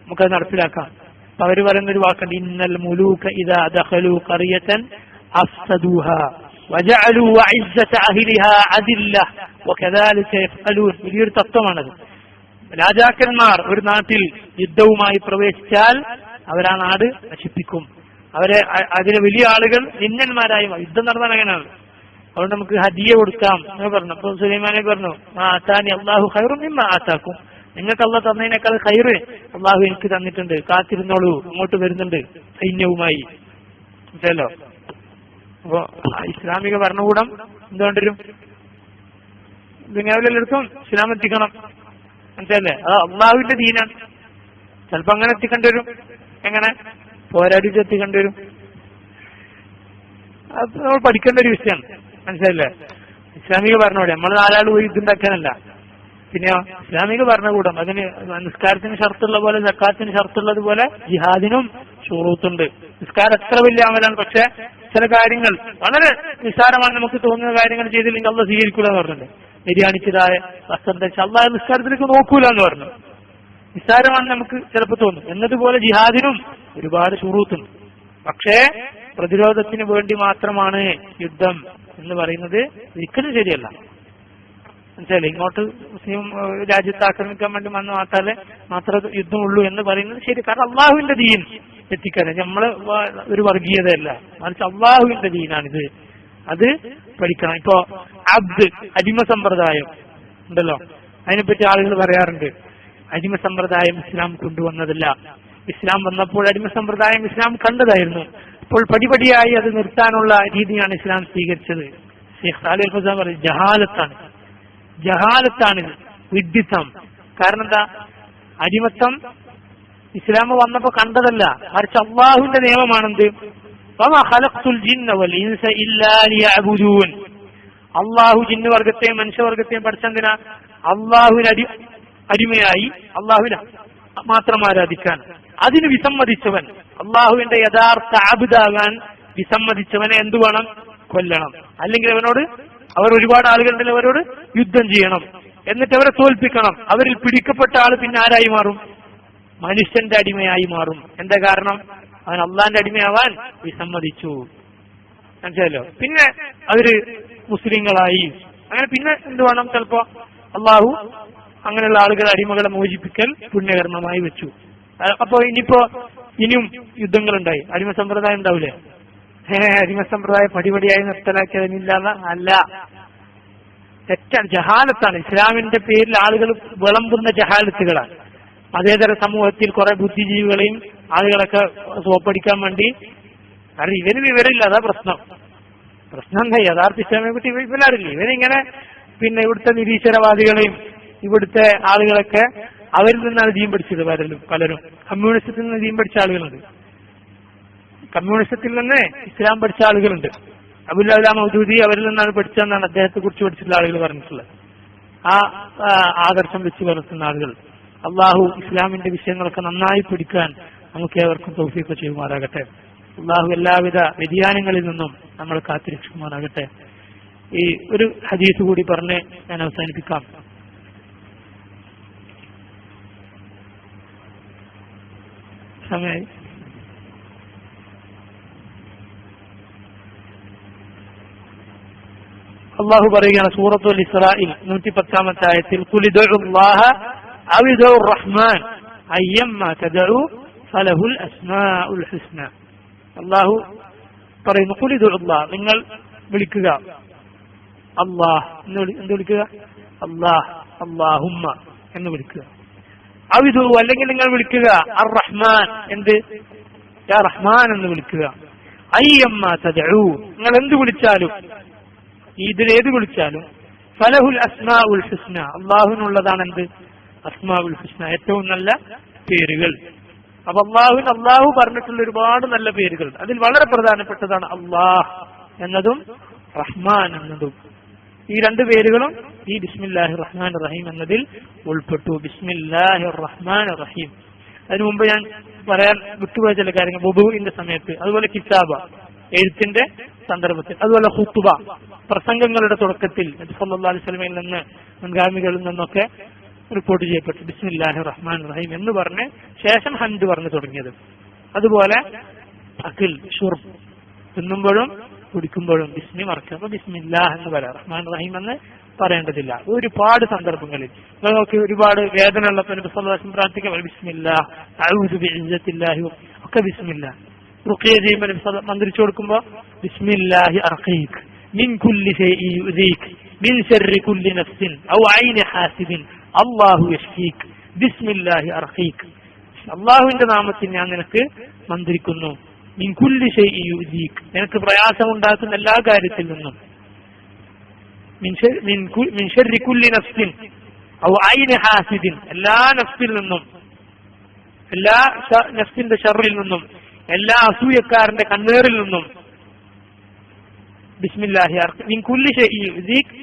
നമുക്കത് നടപ്പിലാക്കാം. അപ്പൊ അവര് പറയുന്നൊരു വാക്കുണ്ട്, ഇന്നൽ മുലൂക ഇദാ ദഖലൂ ഖറിയതൻ അഫ്സദൂഹാ വജഅലൂ വഇസ്സത അഹ്ലിഹാ അദില്ല വകദാലിക യഫ്അലൂൻ. വലിയൊരു തത്വമാണത്. രാജാക്കന്മാർ ഒരു നാട്ടിൽ യുദ്ധവുമായി പ്രവേശിച്ചാൽ അവരാ നാട് നശിപ്പിക്കും. അവരെ അതിലെ വലിയ ആളുകൾ നിന്ദന്മാരായി. യുദ്ധം നടന്നാൽ അങ്ങനെയാണ്. അതുകൊണ്ട് നമുക്ക് ഹദിയ കൊടുക്കാം എന്ന് പറഞ്ഞു. അപ്പൊ സുലൈമാനെ പറഞ്ഞു, ആതാനി അല്ലാഹു ഖൈറും മിമ്മാ ആതാക്കും, നിങ്ങൾക്ക് അള്ളാഹ് തന്നതിനേക്കാൾ ഖൈറ് അള്ളാഹു എനിക്ക് തന്നിട്ടുണ്ട്, കാത്തിരുന്നോളൂ, അങ്ങോട്ട് വരുന്നുണ്ട് സൈന്യവുമായി. മനസ്സിലല്ലോ? അപ്പൊ ഇസ്ലാമിക ഭരണകൂടം എന്തുകൊണ്ടുവരും? ദുനിയാവിലെല്ലാവർക്കും ഇസ്ലാം എത്തിക്കണം. മനസ്സിലല്ലേ? അത് അള്ളാഹുവിന്റെ ദീനാണ്. ചിലപ്പോ അങ്ങനെ എത്തിക്കേണ്ടി വരും. എങ്ങനെ? പോരാടിച്ച് എത്തിക്കേണ്ടി വരും. അത് നമ്മൾ പഠിക്കേണ്ട ഒരു വിഷയമാണ്. മനസ്സിലല്ലേ? ഇസ്ലാമിക ഭരണകൂടം നമ്മൾ നാലാൾ പോയി ഇതുണ്ടാക്കാനല്ല. പിന്നെയോ ഇസ്ലാമിക ഭരണകൂടം അതിന് നിസ്കാരത്തിന് ഷർത്തുള്ള പോലെ സക്കാത്തിന് ഷർത്തുള്ളത് പോലെ ജിഹാദിനും ഷുറൂത്തുണ്ട്. നിസ്കാരം എത്ര വലിയ അമലാണ്, പക്ഷെ ചില കാര്യങ്ങൾ വളരെ നിസ്സാരമാണ് നമുക്ക് തോന്നുന്ന കാര്യങ്ങൾ ചെയ്തില്ലെങ്കിൽ അള്ളാഹ് സ്വീകരിക്കൂല എന്ന് പറഞ്ഞിട്ടുണ്ട്. നിര്യാണിച്ചതായ വസ്ത്രം ധരിച്ച് അള്ളാഹ് നിസ്കാരത്തിലേക്ക് നോക്കൂല എന്ന് പറഞ്ഞു. നിസ്സാരമാണ് നമുക്ക് ചിലപ്പോൾ തോന്നും. എന്നതുപോലെ ജിഹാദിനും ഒരുപാട് ഷുറൂത്തുണ്ട്. പക്ഷേ പ്രതിരോധത്തിന് വേണ്ടി മാത്രമാണ് യുദ്ധം എന്ന് പറയുന്നത് ഒരിക്കലും ശരിയല്ല. മനസ്സിലായില്ലേ? ഇങ്ങോട്ട് മുസ്ലിം രാജ്യത്ത് ആക്രമിക്കാൻ വേണ്ടി വന്ന് മാത്രമേ യുദ്ധമുള്ളൂ എന്ന് പറയുന്നത് ശരി. കാരണം അള്ളാഹുവിന്റെ ദീൻ എത്തിക്കാതെ നമ്മള് ഒരു വർഗീയതയല്ല, മറിച്ച് അള്ളാഹുവിന്റെ ദീനാണിത്. അത് പഠിക്കണം. ഇപ്പോ അബ്ദ് അടിമ സമ്പ്രദായം ഉണ്ടല്ലോ, അതിനെപ്പറ്റി ആളുകൾ പറയാറുണ്ട് അടിമ സമ്പ്രദായം ഇസ്ലാം കൊണ്ടുവന്നതല്ല. ഇസ്ലാം വന്നപ്പോൾ അടിമ സമ്പ്രദായം ഇസ്ലാം കണ്ടതായിരുന്നു. ഇപ്പോൾ പടിപടിയായി അത് നിർത്താനുള്ള രീതിയാണ് ഇസ്ലാം സ്വീകരിച്ചത്. ഷെയ്ഖ് സാലിഹ് അൽ ഫൗസാൻ പറയും ജഹാലത്താണിത്, വിഡ്ഢിത്തം. കാരണം എന്താ? അടിമത്തം ഇസ്ലാം വന്നപ്പോ കണ്ടതല്ല, മറിച്ച് അള്ളാഹുവിന്റെ നിയമമാണെന്ത്? അള്ളാഹു ജിന്നുവർഗത്തെയും മനുഷ്യവർഗത്തെയും പഠിച്ചെന്തിനാ? അള്ളാഹുവിന് അടിമയായി അള്ളാഹുവിനെ മാത്രം ആരാധിക്കാൻ. അതിന് വിസമ്മതിച്ചവൻ, അള്ളാഹുവിന്റെ യഥാർത്ഥ ആബിദാകാൻ വിസമ്മതിച്ചവനെ എന്തു വേണം? കൊല്ലണം. അല്ലെങ്കിൽ അവർ ഒരുപാട് ആളുകളുണ്ടെങ്കിൽ അവരോട് യുദ്ധം ചെയ്യണം, എന്നിട്ട് അവരെ തോൽപ്പിക്കണം. അവരിൽ പിടിക്കപ്പെട്ട ആൾ പിന്നെ ആരായി മാറും? മനുഷ്യന്റെ അടിമയായി മാറും. എന്താ കാരണം? അവൻ അള്ളാന്റെ അടിമയാവാൻ വിസമ്മതിച്ചു. മനസ്സിലല്ലോ? പിന്നെ അവര് മുസ്ലിങ്ങളായി. അങ്ങനെ പിന്നെ എന്ത് വേണം? ചിലപ്പോ അള്ളാഹു അങ്ങനെയുള്ള ആളുകളെ അടിമകളെ മോചിപ്പിക്കൽ പുണ്യകർമ്മമായി വെച്ചു. അപ്പൊ ഇനിയും യുദ്ധങ്ങളുണ്ടായി. അടിമ സമ്പ്രദായം ഉണ്ടാവില്ലേ? അടിമ സമ്പ്രദായം പടിപടിയായി നിർത്തലാക്കിയതിനില്ലാതെ അല്ല, തെറ്റാണ്, ജഹാലത്താണ്. ഇസ്ലാമിന്റെ പേരിൽ ആളുകൾ വിളമ്പുന്ന ജഹാലത്തുകളാണ്. മതേതര സമൂഹത്തിൽ കുറെ ബുദ്ധിജീവികളെയും ആളുകളൊക്കെ സോപ്പടിക്കാൻ വേണ്ടി, കാരണം ഇവര് വിവരമില്ല, അതാ പ്രശ്നം. എന്താ? യഥാർത്ഥ ഇസ്ലാമിനെ പറ്റി ഇവരറിയില്ല. ഇവരിങ്ങനെ പിന്നെ ഇവിടുത്തെ നിരീശ്വരവാദികളെയും ഇവിടുത്തെ ആളുകളൊക്കെ അവരിൽ നിന്നാണ് ദീൻ പഠിച്ചത്. പലരും കമ്മ്യൂണിസത്തിൽ നിന്ന് ദീൻ പഠിച്ച ആളുകളുണ്ട്, കമ്മ്യൂണിസത്തിൽ നിന്ന് ഇസ്ലാം പഠിച്ച ആളുകളുണ്ട്. അബുൽ അഅ്ല മൗദൂദി അവരിൽ നിന്നാണ് പഠിച്ചതെന്നാണ് അദ്ദേഹത്തെ കുറിച്ച് പഠിച്ചിട്ടുള്ള ആളുകൾ പറഞ്ഞിട്ടുള്ളത്. ആ ആദർശം വെച്ച് വളർത്തുന്ന ആളുകൾ. അള്ളാഹു ഇസ്ലാമിന്റെ വിഷയങ്ങളൊക്കെ നന്നായി പഠിക്കാൻ നമുക്ക് ഏവർക്കും തൗഫീഖ് ചെയ്യുമാറാകട്ടെ. അള്ളാഹു എല്ലാവിധ വ്യതിയാനങ്ങളിൽ നിന്നും നമ്മൾ കാത്തിരക്ഷിക്കുമാറാകട്ടെ. ഈ ഒരു ഹദീസ് കൂടി പറഞ്ഞ് ഞാൻ അവസാനിപ്പിക്കാം. സമയായി. അള്ളാഹു പറയുകയാണ് സൂറത്തുൽ ഇസ്രായിൽ 110-ാമത്തെ ആയത്തിൽ, ഖുൽ ഇദ്ഉല്ലാഹ ഔ ഇദ്ഉർ റഹ്മാൻ അയ്യമ്മാ തദ്ഉ ഫലഹുൽ അസ്മാഉൽ ഹുസ്ന. അള്ളാഹു പറയുന്നു, ഖുൽ ഇദ്ഉല്ലാഹ്, നിങ്ങൾ വിളിക്കുക അല്ലാഹ്. എന്ത് വിളിക്കുക? അല്ലാഹ്, അല്ലാഹുമ്മ എന്ന് വിളിക്കുക. ഔ ഇദ്ഉ, അല്ലെങ്കിൽ നിങ്ങൾ വിളിക്കുക അർ റഹ്മാൻ, എന്ത്? യാ റഹ്മാൻ എന്ന് വിളിക്കുക. അയ്യമ്മാ തദ്ഉ, നിങ്ങൾ എന്ത് വിളിച്ചാലും, ഇതിലേത് വിളിച്ചാലും, ഫലഹുൽ അസ്മാഉൽ ഹുസ്ന, അള്ളാഹുവിനുള്ളതാണ് എന്ത്? അസ്മാഉൽ ഹുസ്ന, ഏറ്റവും നല്ല പേരുകൾ. അപ്പൊ അള്ളാഹു പറഞ്ഞിട്ടുള്ള ഒരുപാട് നല്ല പേരുകൾ, അതിൽ വളരെ പ്രധാനപ്പെട്ടതാണ് അള്ളാഹ് എന്നതും റഹ്മാൻ എന്നതും. ഈ രണ്ട് പേരുകളും ഈ ബിസ്മില്ലാഹിർ റഹ്മാനിർ റഹീം എന്നതിൽ ഉൾപ്പെട്ടു. ബിസ്മില്ലാഹിർ റഹ്മാനിർ റഹീം. അതിനു മുമ്പ് ഞാൻ പറയാൻ വിട്ടുപോയ ചില കാര്യങ്ങൾ, വുദൂഇന്റെ സമയത്ത്, അതുപോലെ കിതാബ എഴുത്തിന്റെ സന്ദർഭത്തിൽ, അതുപോലെ ഖുത്ബ പ്രസംഗങ്ങളുടെ തുടക്കത്തിൽ നബി സല്ലല്ലാഹു അലൈഹി വസല്ലമയിൽ നിന്ന് മുൻഗാമികളിൽ നിന്നൊക്കെ റിപ്പോർട്ട് ചെയ്യപ്പെട്ടു ബിസ്മില്ലാഹിർ റഹ്മാനിർ റഹീം എന്ന് പറഞ്ഞ് ശേഷം ഹംദ് പറഞ്ഞു തുടങ്ങിയത്. അതുപോലെ അഖിൽ ഷുർബ്, തിന്നുമ്പോഴും കുടിക്കുമ്പോഴും ബിസ്മി മറക്കുക. അപ്പൊ ബിസ്മില്ലാഹ് എന്ന് പറയാം, റഹ്മാൻ റഹീം എന്ന് പറയേണ്ടതില്ല. ഒരുപാട് സന്ദർഭങ്ങളിൽ നമുക്ക് ഒരുപാട് വേദന ഉള്ളപ്പോൾ നബി സല്ലല്ലാഹു അലൈഹി വസല്ലം പ്രാർത്ഥിക്കാൻ ബിസ്മില്ലാഹ്, അഊദു ബിഇസ്സത്തില്ലാഹി ഒക്കെ ബിസ്മില്ലാഹ്. റുഖിയ ചെയ്യുമ്പോൾ മന്ത്രിച്ചു കൊടുക്കുമ്പോ ബിസ്മില്ലാഹി അർഖീക്, മിൻ കുല്ലി ഷൈഇൻ യുദീക് മിൻ ശർരി കുല്ലി നഫ്സിൻ ഔ ഐനി ഹാസിദിൻ അല്ലാഹു യശ്ഫീക് ബിസ്മില്ലാഹി അർഖീക്. അല്ലാഹുവിന്റെ നാമത്തിൽ ഞാൻ നിനക്ക് മന്ത്രിക്കുന്നു. മിൻ കുല്ലി ഷൈഇൻ യുദീക്, നിനക്ക് പ്രയാസമുണ്ടാക്കുന്ന എല്ലാ കാര്യത്തിൽ നിന്നും. മിൻ ശർരി കുല്ലി നഫ്സിൻ ഔ ഐനി ഹാസിദിൻ, എല്ലാ നഫ്സിൽ നിന്നും, എല്ലാ നഫ്സിന്റെ ഷർറിൽ നിന്നും, എല്ലാ അസൂയക്കാരന്റെ കണ്ണേറിൽ നിന്നും. ബിസ്മില്ലാഹി മിൻ കുല്ലി ഷൈഇൻ യുദീക്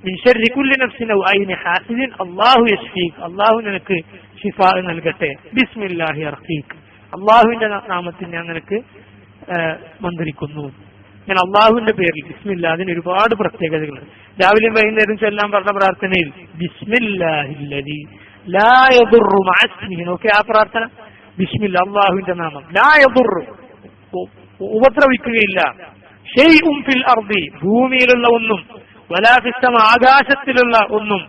മിൻ ശർരി കുല്ലി നഫ്സിൻ ഔ ഐനി ഹാസിദിൻ അല്ലാഹു യശ്ഫീക്, അല്ലാഹു നിനക്ക് ശിഫാ നൽകട്ടെ. ബിസ്മില്ലാഹി അർഖീക്, അല്ലാഹുവിന്റെ നാമത്തിൽ ഞാൻ നിനക്ക് മന്ത്രിക്കുന്നു. ഞാൻ അള്ളാഹുവിന്റെ പേരിൽ ബിസ്മില്ലാ, അതിന് ഒരുപാട് പ്രത്യേകതകളുണ്ട്. രാവിലെയും വൈകുന്നേരം ചൊല്ലാൻ പറഞ്ഞ പ്രാർത്ഥനയിൽ ബിസ്മില്ലാഹില്ലദീ ലാ യദുറു മഅ ഇസ്മിഹി, നോക്കി ആ പ്രാർത്ഥന. ബിസ്മില്ലാ, അള്ളാഹുവിന്റെ നാമം. ലാ യദുറു, ഉപദ്രവിക്കുകയില്ല. ഷൈഉൻ ഫിൽ അർദി, ഭൂമിയിലുള്ള ഒന്നും, വലാ ഫിസ് സമാ, ആകാശത്തിലുള്ള ഒന്നും.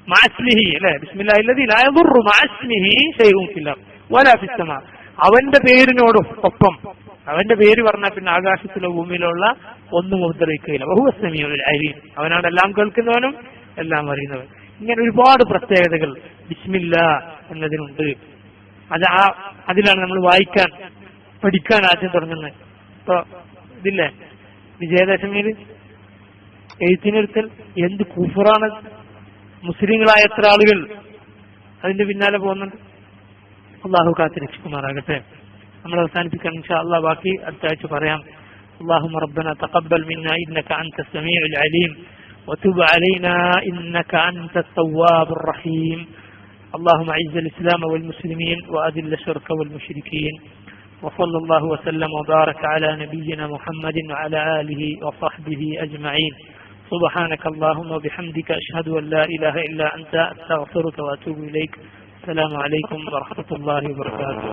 മഅ ഇസ്മിഹി അല്ലേ, ബിസ്മില്ലാഹില്ലദീ ലാ യദുറു മഅ ഇസ്മിഹി ഷൈഉൻ ഫിൽ അർദി വലാ ഫിസ് സമാ, അവന്റെ പേരിനോടൊപ്പം, അവന്റെ പേര് പറഞ്ഞാൽ പിന്നെ ആകാശത്തിലോ ഭൂമിയിലോ ഉള്ള ഒന്നും ഉപദ്രവിക്കുകയില്ല. വഹുവ സമീഉൽ അലീം, അവനാണ് എല്ലാം കേൾക്കുന്നവനും എല്ലാം അറിയുന്നവൻ. ഇങ്ങനെ ഒരുപാട് പ്രത്യേകതകൾ ബിസ്മില്ലാ എന്നതിനുണ്ട്. അതിലാണ് നമ്മൾ വായിക്കാൻ പഠിക്കാൻ ആദ്യം തുടങ്ങുന്നത്. ഇപ്പൊ ഇതില്ലേ വിജയദശമിയിൽ എഴുത്തിനിരുത്തൽ, എന്ത് കുഫറാണ്! മുസ്ലിങ്ങളായ എത്ര ആളുകൾ അതിന്റെ പിന്നാലെ പോകുന്നുണ്ട്. അള്ളാഹു കാത്തിരക്ഷിക്കുമാറാകട്ടെ. നമ്മൾ അവസാനിപ്പിക്കാൻ ഇൻഷാ അല്ലാഹ്, ബാക്കി അടുത്ത ആഴ്ച പറയാം. اللهم ربنا تقبل منا إنك أنت السميع العليم وتب علينا إنك أنت التواب الرحيم. اللهم أعز الإسلام والمسلمين وأذل الشرك والمشركين. وصلى الله وسلم وبارك على نبينا محمد وعلى آله وصحبه أجمعين. سبحانك اللهم وبحمدك أشهد أن لا إله إلا أنت أستغفرك وأتوب إليك. السلام عليكم ورحمة الله وبركاته.